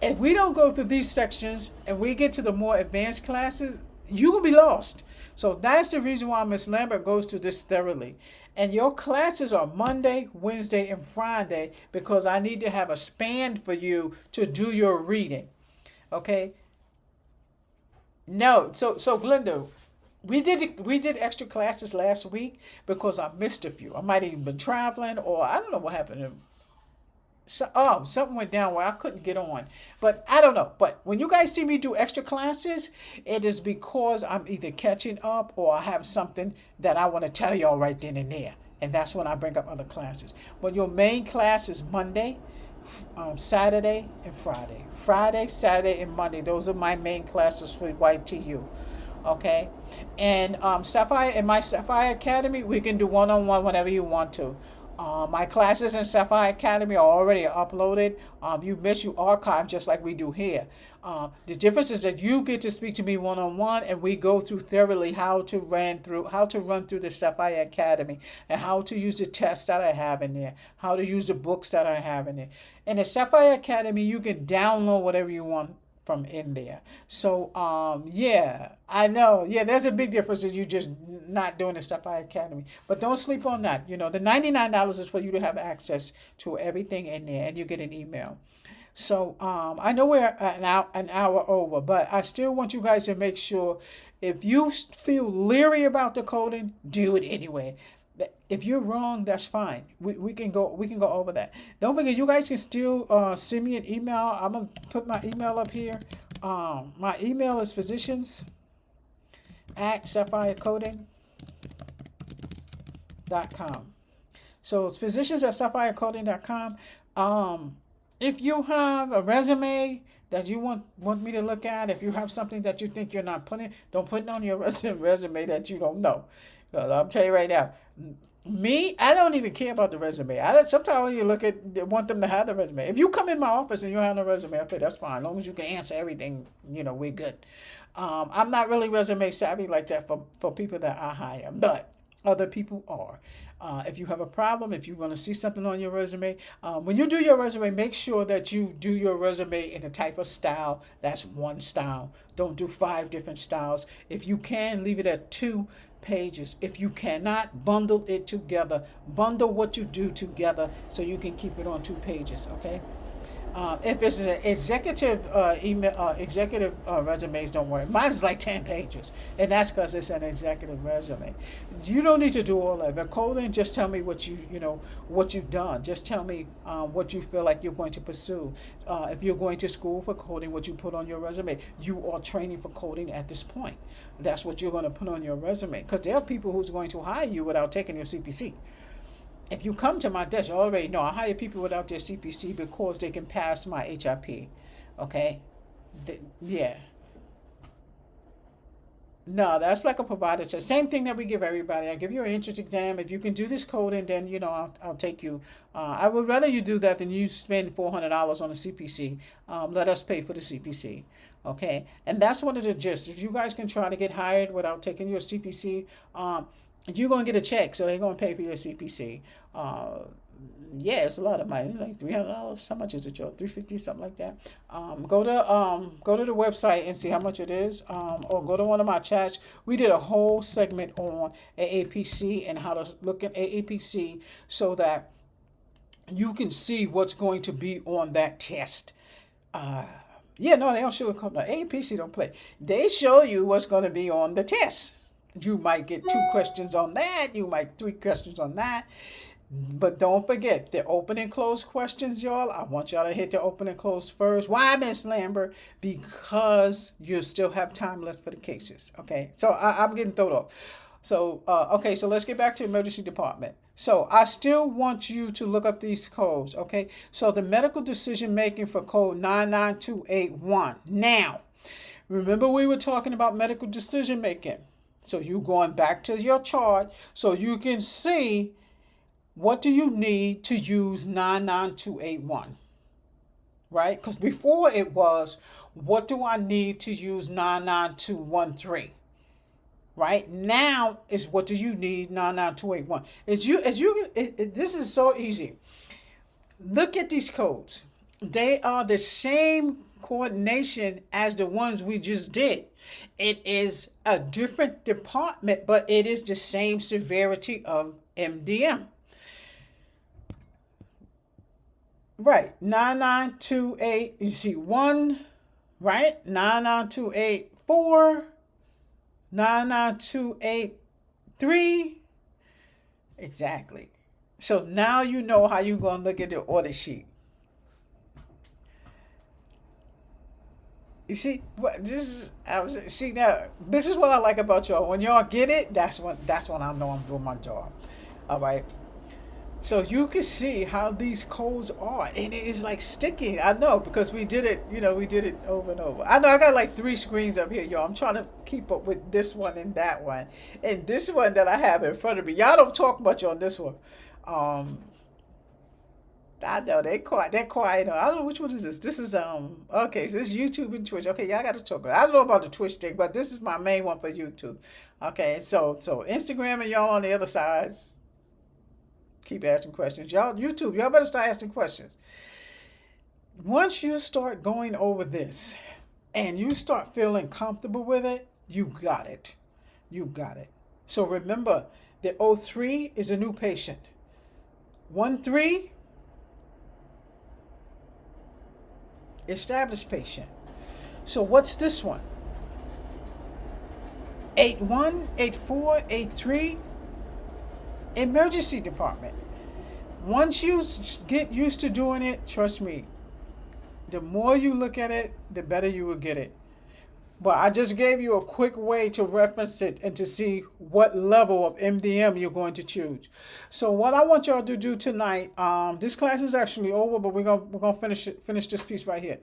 if we don't go through these sections and we get to the more advanced classes, you will be lost. So that's the reason why Miss Lambert goes through this thoroughly. And your classes are Monday, Wednesday, and Friday, because I need to have a span for you to do your reading. Okay? No, so Glenda, we did extra classes last week because I missed a few. I might have even been traveling, or I don't know what happened. So, something went down where I couldn't get on. But I don't know. But when you guys see me do extra classes, it is because I'm either catching up or I have something that I want to tell y'all right then and there. And that's when I bring up other classes. But your main class is Monday, Saturday, and Friday. Friday, Saturday, and Monday. Those are my main classes for YTU. Okay? And Sapphire, in my Sapphire Academy, we can do one-on-one whenever you want to. My classes in Sapphire Academy are already uploaded. You miss, you archive just like we do here. The difference is that you get to speak to me one-on-one, and we go through thoroughly how to run through the Sapphire Academy, and how to use the tests that I have in there, how to use the books that I have in there. In the Sapphire Academy, you can download whatever you want from in there. So yeah, I know. Yeah, there's a big difference in you just not doing the Sapphire Academy. But don't sleep on that. You know, the $99 is for you to have access to everything in there, and you get an email. So I know we're an hour over, but I still want you guys to make sure, if you feel leery about the coding, do it anyway. If you're wrong, that's fine. We can go over that. Don't forget, you guys can still send me an email. I'm gonna put my email up here. My email is physicians@sapphirecoding.com. So it's physicians@sapphirecoding.com. If you have a resume that you want me to look at, if you have something that you think you're not putting, don't put it on your resume that you don't know. Because I'll tell you right now, I don't even care about the resume. Sometimes when you want them to have the resume. If you come in my office and you have no resume, okay, that's fine. As long as you can answer everything, we're good. I'm not really resume savvy like that for people that I hire, but other people are. If you have a problem, if you want to see something on your resume, when you do your resume, make sure that you do your resume in a type of style. That's one style. Don't do 5 different styles. If you can, leave it at 2 pages. If you cannot, bundle it together. Bundle what you do together so you can keep it on 2 pages, okay? If it's an executive executive resumes, don't worry. Mine is like 10 pages, and that's because it's an executive resume. You don't need to do all that. The coding, just tell me what what you've done. Just tell me what you feel like you're going to pursue. If you're going to school for coding, what you put on your resume. You are training for coding at this point. That's what you're going to put on your resume, because there are people who's going to hire you without taking your CPC. If you come to my desk, you already know I hire people without their CPC because they can pass my HIP. Okay. Yeah. No, that's like a provider test. Same thing that we give everybody. I give you an entrance exam. If you can do this coding, then I'll take you. I would rather you do that than you spend $400 on a CPC. Let us pay for the CPC, okay? And that's one of the gist. If you guys can try to get hired without taking your CPC, you're gonna get a check, so they're gonna pay for your CPC. Uh, yeah, it's a lot of money. It's like $300. How much is it, Joe? 350, something like that. Go to the website and see how much it is. Or go to one of my chats. We did a whole segment on AAPC and how to look at AAPC so that you can see what's going to be on that test. Uh, yeah, no, they don't show it. No, AAPC don't play. They show you what's going to be on the test. You might get 2 questions on that. You might 3 questions on that. But don't forget the open and close questions, y'all. I want y'all to hit the open and close first. Why, Miss Lambert? Because you still have time left for the cases. Okay, so I'm getting thrown off. So okay, so let's get back to emergency department. So I still want you to look up these codes. Okay, so the medical decision making for code 99281. Now, remember we were talking about medical decision making. So you going back to your chart so you can see. What do you need to use 99281? Right? Because before it was, what do I need to use 99213? Right? Now is what do you need 99281? This is so easy. Look at these codes. They are the same coordination as the ones we just did. It is a different department, but it is the same severity of MDM. Right, 9928, you see 1, right? 99284, 99283. Exactly. So now you know how you're going to look at the order sheet. You see, see now. This is what I like about y'all. When y'all get it, that's when I know I'm doing my job. All right. So you can see how these codes are, and it is like sticky. I know because we did it. We did it over and over. I know I got like 3 screens up here, y'all. I'm trying to keep up with this one and that one, and this one that I have in front of me. Y'all don't talk much on this one. I know they're quiet. They're quiet. I don't know which one is this. This is okay. So this is YouTube and Twitch. Okay, y'all got to talk. I don't know about the Twitch thing, but this is my main one for YouTube. Okay, so Instagram and y'all on the other side. Keep asking questions. Y'all, YouTube, y'all better start asking questions. Once you start going over this and you start feeling comfortable with it, you got it. You got it. So remember, the 03 is a new patient. 13, established patient. So what's this one? 81, 84, 83. Emergency department. Once you get used to doing it, trust me, the more you look at it, the better you will get it. But I just gave you a quick way to reference it and to see what level of MDM you're going to choose. So what I want y'all to do tonight, this class is actually over, but we're gonna finish this piece right here.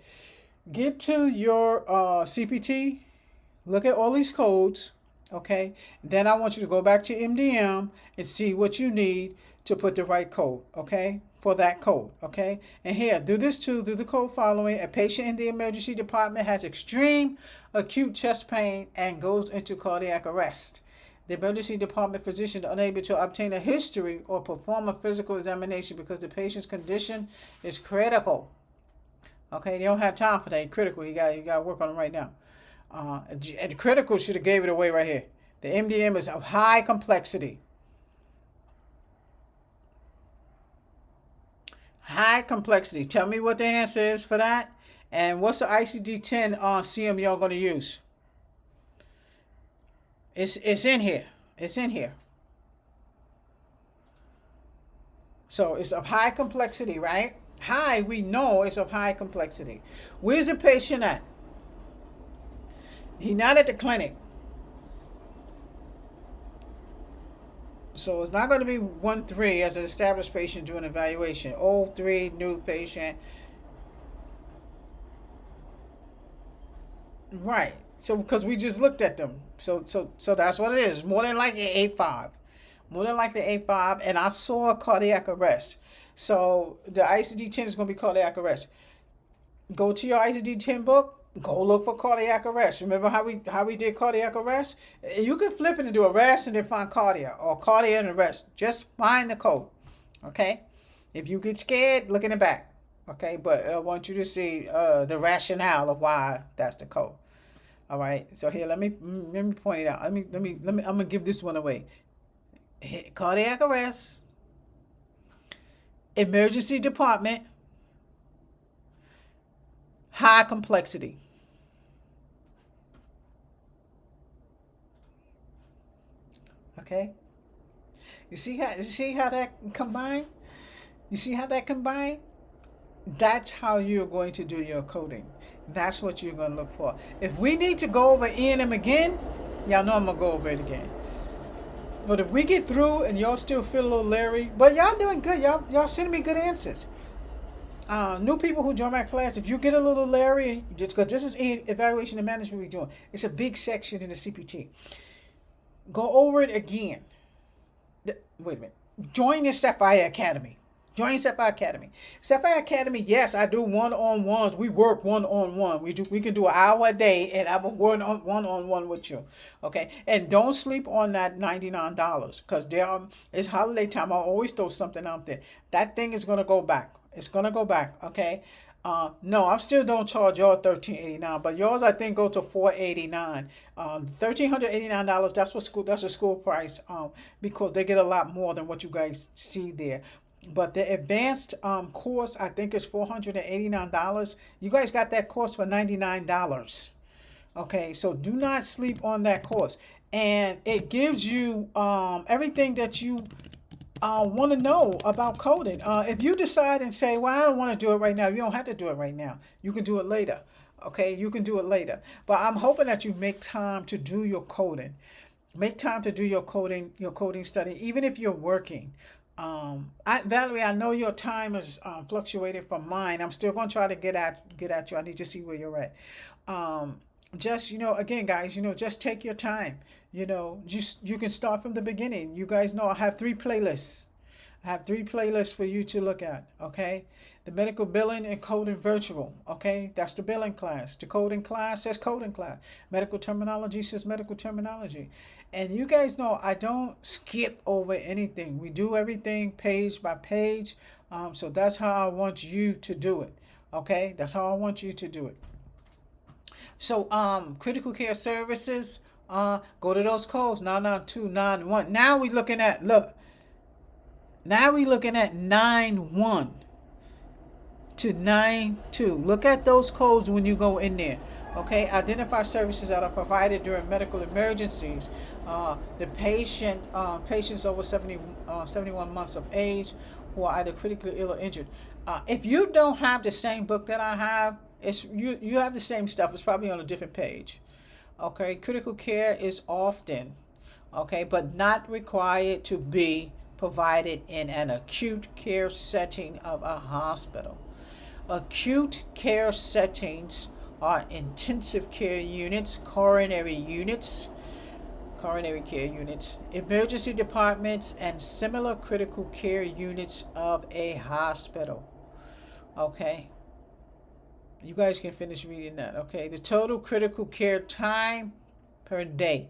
Get to your CPT, look at all these codes. Okay, then I want you to go back to MDM and see what you need to put the right code, okay, for that code, okay? And here, do this too, do the code following. A patient in the emergency department has extreme acute chest pain and goes into cardiac arrest. The emergency department physician is unable to obtain a history or perform a physical examination because the patient's condition is critical. Okay, they don't have time for that. Critical, you got to work on it right now. And critical should have gave it away right here. The MDM is of high complexity. High complexity. Tell me what the answer is for that. And what's the ICD-10 CM y'all going to use? It's in here. It's in here. So it's of high complexity, right? High, we know it's of high complexity. Where's the patient at? He's not at the clinic. So it's not going to be 1-3 as an established patient doing evaluation. 03, new patient. Right. So because we just looked at them. So that's what it is. More than likely A5. More than likely A5. And I saw cardiac arrest. So the ICD-10 is going to be cardiac arrest. Go to your ICD-10 book. Go look for cardiac arrest. Remember how we did cardiac arrest? You can flip it and do arrest and then find cardiac, or cardiac and arrest. Just find the code. Okay. If you get scared, look in the back. Okay, but I want you to see the rationale of why that's the code. All right. So here, let me point it out. I'm gonna give this one away. Cardiac arrest, emergency department, high complexity. Okay. You see how that combined? You see how that combined? That's how you're going to do your coding. That's what you're going to look for. If we need to go over E&M again, y'all know I'm going to go over it again. But if we get through and y'all still feel a little leery, but y'all doing good. Y'all sending me good answers. New people who join my class, if you get a little leery, just because this is evaluation and management we're doing, it's a big section in the CPT. Go over it again. Wait a minute. Join the Sapphire Academy. Join Sapphire Academy. Sapphire Academy, yes, I do one-on-ones. We work one-on-one. We can do an hour a day, and I'm one-on-one with you. Okay? And don't sleep on that $99 because it's holiday time. I always throw something out there. That thing is going to go back. It's going to go back. Okay? No, I still don't charge y'all $1,389, but yours I think go to $489. $1,389. That's the school price. Because they get a lot more than what you guys see there. But the advanced course I think is $489. You guys got that course for $99. Okay, so do not sleep on that course, and it gives you everything that you want to know about coding. If you decide and say, well, I don't want to do it right now, you don't have to do it right now. You can do it later. Okay, you can do it later. But I'm hoping that you make time to do your coding. Make time to do your coding study, even if you're working. Valerie, I know your time is fluctuated from mine. I'm still going to try to get at you. I need to see where you're at. Just, again, guys, just take your time. You can start from the beginning. You guys know I have 3 playlists. I have 3 playlists for you to look at, okay? The medical billing and coding virtual, okay? That's the billing class. The coding class says coding class. Medical terminology says medical terminology. And you guys know I don't skip over anything. We do everything page by page. So that's how I want you to do it, okay? That's how I want you to do it. So critical care services, go to those codes, 99291. Now we're looking at 91 to 92. Look at those codes when you go in there. Okay, identify services that are provided during medical emergencies. The patients over 71 months of age who are either critically ill or injured. If you don't have the same book that I have, you have the same stuff. It's probably on a different page. Okay, critical care is often, but not required to be provided in an acute care setting of a hospital. Acute care settings are intensive care units, coronary care units, emergency departments, and similar critical care units of a hospital. Okay. You guys can finish reading that. Okay. The total critical care time per day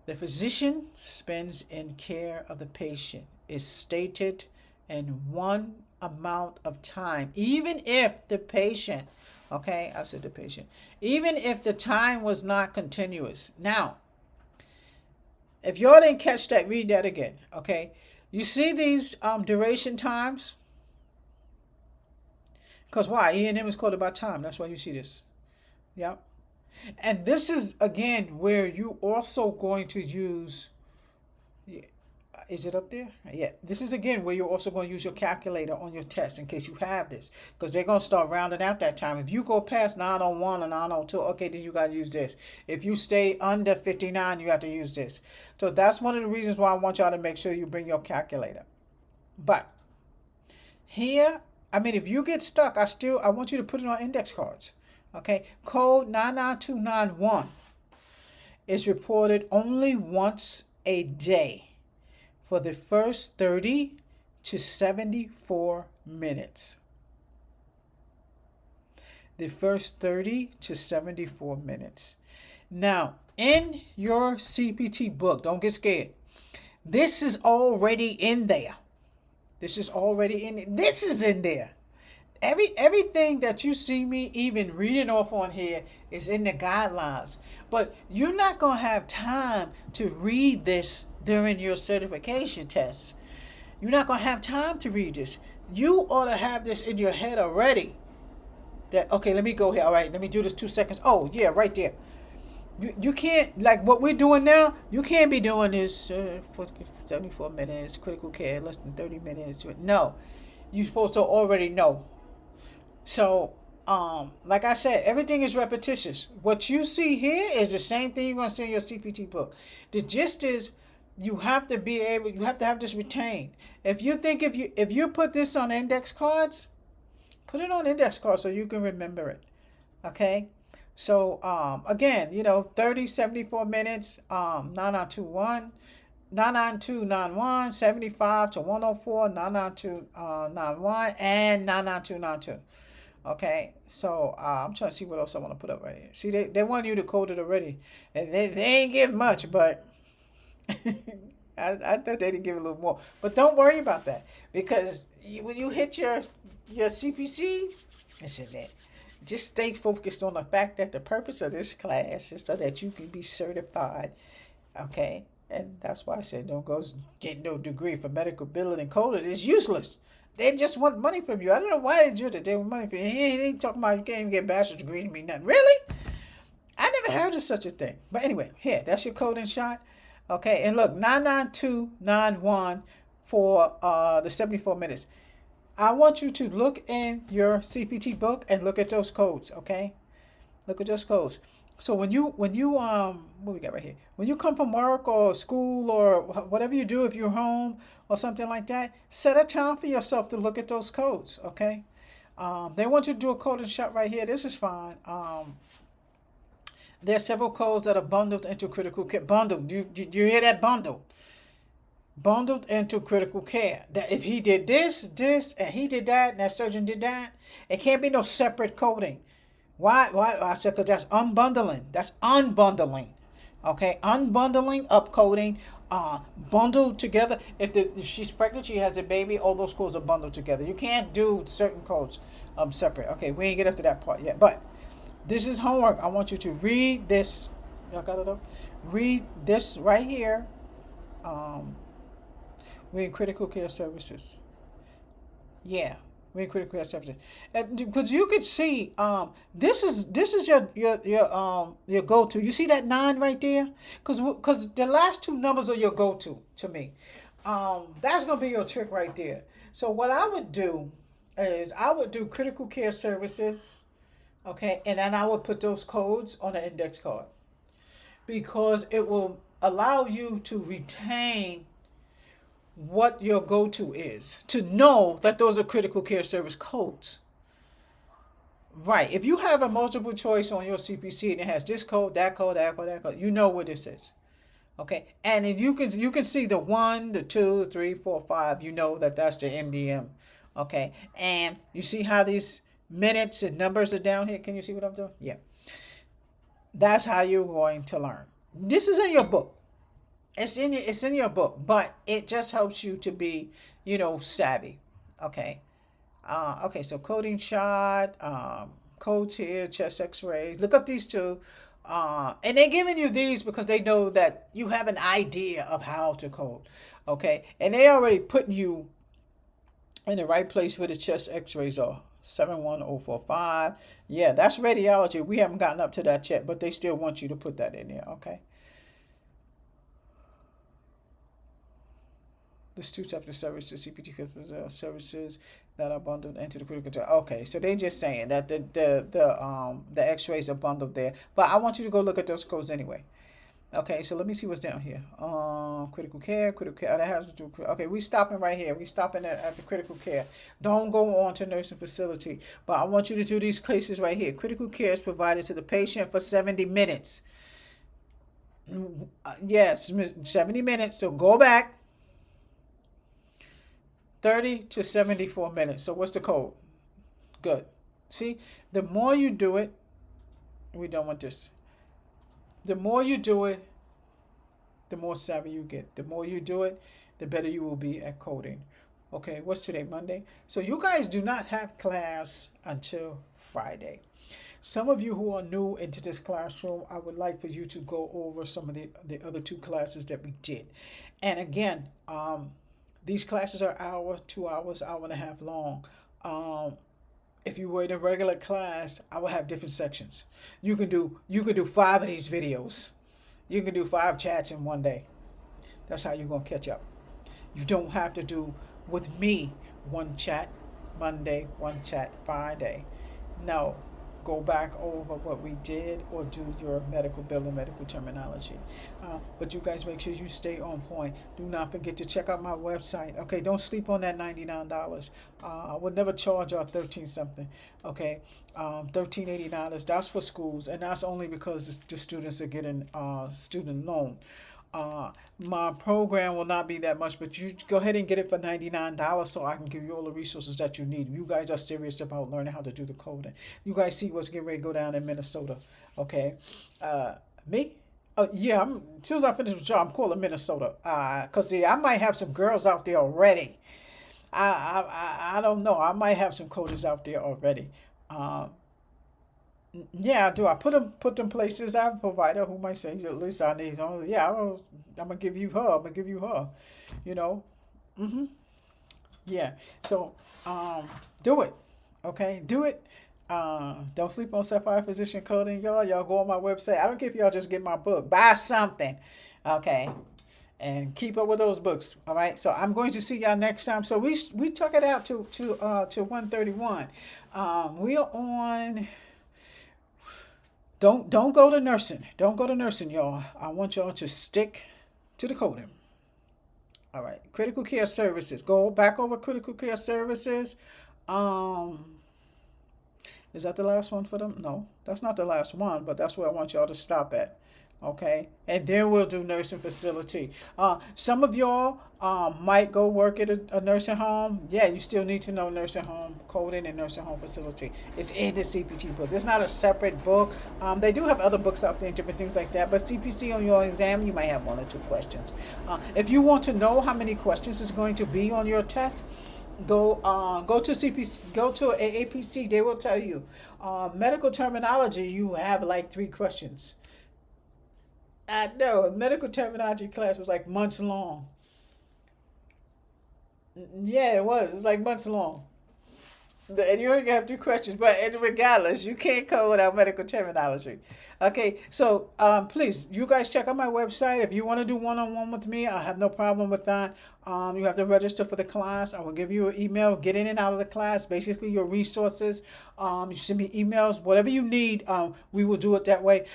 the physician spends in care of the patient is stated in one amount of time, even if the patient, even if the time was not continuous. Now, if y'all didn't catch that, read that again, okay? You see these duration times? Because why? E&M is called about time. That's why you see this. Yep. And this is, again, where you also going to use... Is it up there? Yeah. This is, again, where you're also going to use your calculator on your test in case you have this. Because they're going to start rounding out that time. If you go past 901 or 902, okay, then you got to use this. If you stay under 59, you have to use this. So that's one of the reasons why I want y'all to make sure you bring your calculator. But here, if you get stuck, I want you to put it on index cards. Okay, code 99291 is reported only once a day for the first 30 to 74 minutes. The first 30 to 74 minutes. Now, in your CPT book, don't get scared. This is already in there. This is already in. This is in there. Everything that you see me even reading off on here is in the guidelines. But you're not gonna have time to read this during your certification tests. You're not gonna have time to read this. You ought to have this in your head already. That okay, let me go here. All right, let me do this 2 seconds. Oh yeah, right there. You can't, like what we're doing now, you can't be doing this for 74 minutes, critical care, less than 30 minutes. No, you're supposed to already know. So, like I said, everything is repetitious. What you see here is the same thing you're going to see in your CPT book. The gist is you have to have this retained. If you put this on index cards, put it on index cards so you can remember it. Okay? So, again, 30, 74 minutes, 9921, 99291, 75 to 104, 99291, and 99292. Okay, so I'm trying to see what else I want to put up right here. See, they want you to code it already. They ain't give much, but I thought they did give a little more. But don't worry about that, because when you hit your CPC, it's in there. Just stay focused on the fact that the purpose of this class is so that you can be certified, okay? And that's why I said don't go get no degree for medical billing and coding. It's useless. They just want money from you. I don't know why they do that. They want money from you. He ain't talking about you can't even get a bachelor's degree to mean nothing. Really? I never heard of such a thing. But anyway, here, that's your coding shot. Okay, and look, 99291 for the 74 minutes. I want you to look in your CPT book and look at those codes, okay? Look at those codes. So when you what we got right here? When you come from work or school or whatever you do, if you're home or something like that, set a time for yourself to look at those codes, okay? They want you to do a coding shot right here. This is fine. There are several codes that are bundled into critical care. Bundled. You hear that? Bundle. Bundled into critical care. That if he did this, and he did that, and that surgeon did that, it can't be no separate coding. Why? I said because that's unbundling. That's unbundling. Okay, unbundling, upcoding, bundled together. If she's pregnant, she has a baby, all those codes are bundled together. You can't do certain codes separate. Okay, we ain't get up to that part yet, but this is homework. I want you to read this. Y'all got it up? Read this right here. We're in critical care services. Yeah, we're in critical care services. Because you could see, this is your go-to. You see that 9 right there? Because the last two numbers are your go-to to me. That's gonna be your trick right there. So what I would do is I would do critical care services, okay, and then I would put those codes on the index card because it will allow you to retain what your go-to is, to know that those are critical care service codes. Right. If you have a multiple choice on your CPC and it has this code, that code, that code, that code, you know what this is. Okay. And if you can see the 1, the 2, 3, 4, 5, you know that that's the MDM. Okay. And you see how these minutes and numbers are down here? Can you see what I'm doing? Yeah. That's how you're going to learn. This is in your book. It's in your book, but it just helps you to be, savvy. Okay. Okay, so coding shot, codes here, chest x-rays. Look up these two. And they're giving you these because they know that you have an idea of how to code. Okay. And they already putting you in the right place where the chest x-rays are. 71045. Yeah, that's radiology. We haven't gotten up to that yet, but they still want you to put that in there. Okay. There's two types of services, CPT services that are bundled into the critical care. Okay, so they're just saying that the X-rays are bundled there, but I want you to go look at those codes anyway. Okay, so let me see what's down here. Critical care, critical care. That has to do. Okay, we stopping right here. We stopping at the critical care. Don't go on to nursing facility. But I want you to do these cases right here. Critical care is provided to the patient for 70 minutes. Yes, 70 minutes. So go back 30 to 74 minutes. So what's the code? Good. See, the more you do it, we don't want this. The more you do it, the more savvy you get. The more you do it, the better you will be at coding. Okay, what's today? Monday? So you guys do not have class until Friday. Some of you who are new into this classroom, I would like for you to go over some of the other two classes that we did. And again, these classes are hour, 2 hours, hour and a half long. If you were in a regular class, I would have different sections. You can do 5 of these videos. You can do 5 chats in one day. That's how you're gonna catch up. You don't have to do with me 1 chat Monday, 1 chat Friday. No, go back over what we did or do your medical bill and medical terminology. But you guys make sure you stay on point. Do not forget to check out my website. Okay, don't sleep on that $99. I would never charge y'all 13 something. Okay, $13.89. That's for schools, and that's only because the students are getting student loan. My program will not be that much, but you go ahead and get it for $99 so I can give you all the resources that you need. You guys are serious about learning how to do the coding. You guys see what's getting ready to go down in Minnesota, okay? Me? Yeah, as soon as I finish with y'all, I'm calling Minnesota. Cause see, I might have some girls out there already. I don't know. I might have some coders out there already. Yeah, I do. I put them places. I have a provider who might say, at least I need. Yeah, I'm gonna give you her. I'm gonna give you her. You know. Yeah. So, do it. Okay, do it. Don't sleep on Sapphire Physician Coding, y'all. Y'all go on my website. I don't care if y'all just get my book. Buy something. Okay. And keep up with those books. All right. So I'm going to see y'all next time. So we took it out to 131. We are on. Don't go to nursing. Don't go to nursing, y'all. I want y'all to stick to the coding. All right. Critical care services. Go back over critical care services. Is that the last one for them? No, that's not the last one, but that's where I want y'all to stop at. Okay, and then we'll do nursing facility. Some of y'all might go work at a nursing home. Yeah, you still need to know nursing home coding and nursing home facility. It's in the CPT book. It's not a separate book. They do have other books out there and different things like that. But CPC on your exam, you might have 1 or 2 questions. If you want to know how many questions is going to be on your test, go to CPC, go to AAPC. They will tell you. Medical terminology, you have like 3 questions. I know, a medical terminology class was like months long. Yeah, it was. It was like months long. And you only have 2 questions, but regardless, you can't code without medical terminology. Okay, so please, you guys check out my website. If you want to do one-on-one with me, I have no problem with that. You have to register for the class. I will give you an email, get in and out of the class, basically your resources. You send me emails, whatever you need, we will do it that way.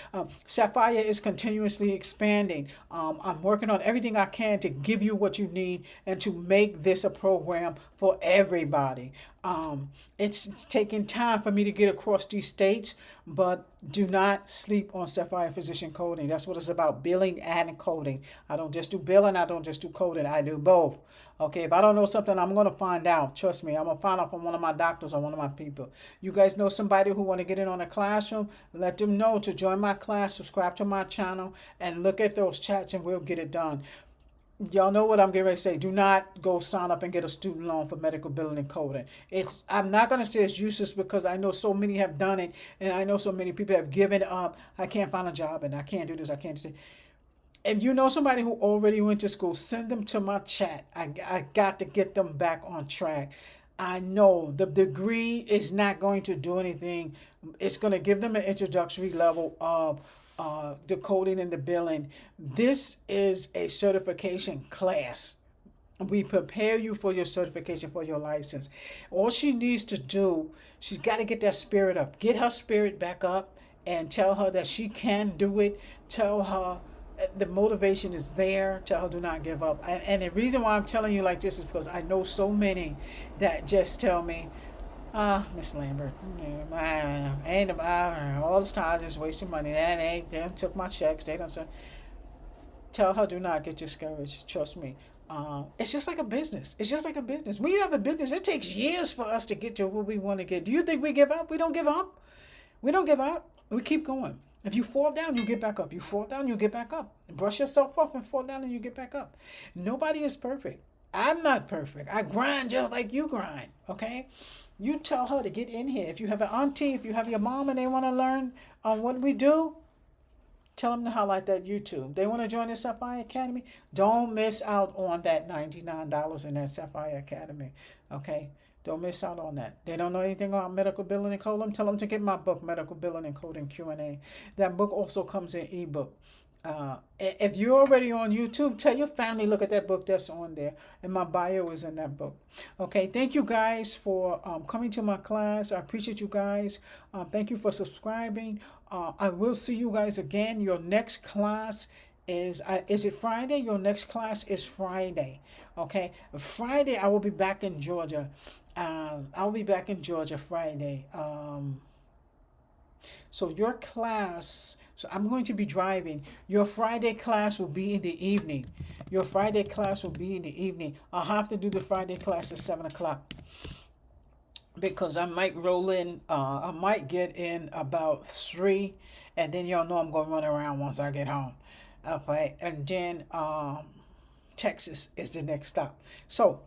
Sapphire is continuously expanding. I'm working on everything I can to give you what you need and to make this a program for everybody. It's taking time for me to get across these states, but do not sleep on Sapphire Physician Coding. That's what it's about, billing and coding. I don't just do billing, I don't just do coding, I do both. Okay, if I don't know something, I'm going to find out. Trust me, I'm going to find out from one of my doctors or one of my people. You guys know somebody who want to get in on a classroom, let them know to join my class, subscribe to my channel, and look at those chats and we'll get it done. Y'all know what I'm getting ready to say. Do not go sign up and get a student loan for medical billing and coding. I'm not going to say it's useless because I know so many have done it and I know so many people have given up. I can't find a job and I can't do this, I can't do that. If you know somebody who already went to school, send them to my chat. I got to get them back on track. I know the degree is not going to do anything. It's going to give them an introductory level of the coding and the billing. This is a certification class. We prepare you for your certification, for your license. All she needs to do, she's got to get that spirit up. Get her spirit back up and tell her that she can do it. Tell her the motivation is there. Tell her do not give up. And the reason why I'm telling you like this is because I know so many that just tell me, Miss Lambert, ain't about all this time just wasting money. They done took my checks. They don't. Tell her do not get discouraged. Trust me. It's just like a business. It's just like a business. When you have a business, it takes years for us to get to where we want to get. Do you think we give up? We don't give up. We don't give up. We keep going. If you fall down, you get back up. You fall down, you get back up. Brush yourself off and fall down and you get back up. Nobody is perfect. I'm not perfect. I grind just like you grind. Okay? You tell her to get in here. If you have an auntie, if you have your mom and they want to learn what we do, tell them to highlight that YouTube. They want to join the Sapphire Academy. Don't miss out on that $99 in that Sapphire Academy. Okay? Don't miss out on that. They don't know anything about medical billing and coding. Tell them to get my book, Medical Billing and Coding Q&A. That book also comes in ebook. If you're already on YouTube, tell your family, look at that book that's on there. And my bio is in that book. Okay, thank you guys for coming to my class. I appreciate you guys. Thank you for subscribing. I will see you guys again. Your next class is it Friday? Your next class is Friday. Okay, Friday I will be back in Georgia. I'll be back in Georgia Friday. So your class, so I'm going to be driving. Your Friday class will be in the evening. Your Friday class will be in the evening. I'll have to do the Friday class at 7 o'clock. Because I might roll in, I might get in about 3. And then y'all know I'm going to run around once I get home. Okay, and then Texas is the next stop. So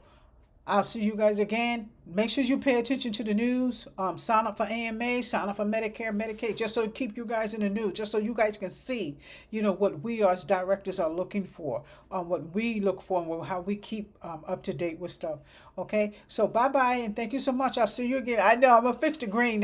I'll see you guys again. Make sure you pay attention to the news. Sign up for AMA, sign up for Medicare, Medicaid, just so to keep you guys in the news, just so you guys can see, what we as directors are looking for, what we look for, and how we keep up to date with stuff. Okay, so bye-bye, and thank you so much. I'll see you again. I know I'm going to fix the green next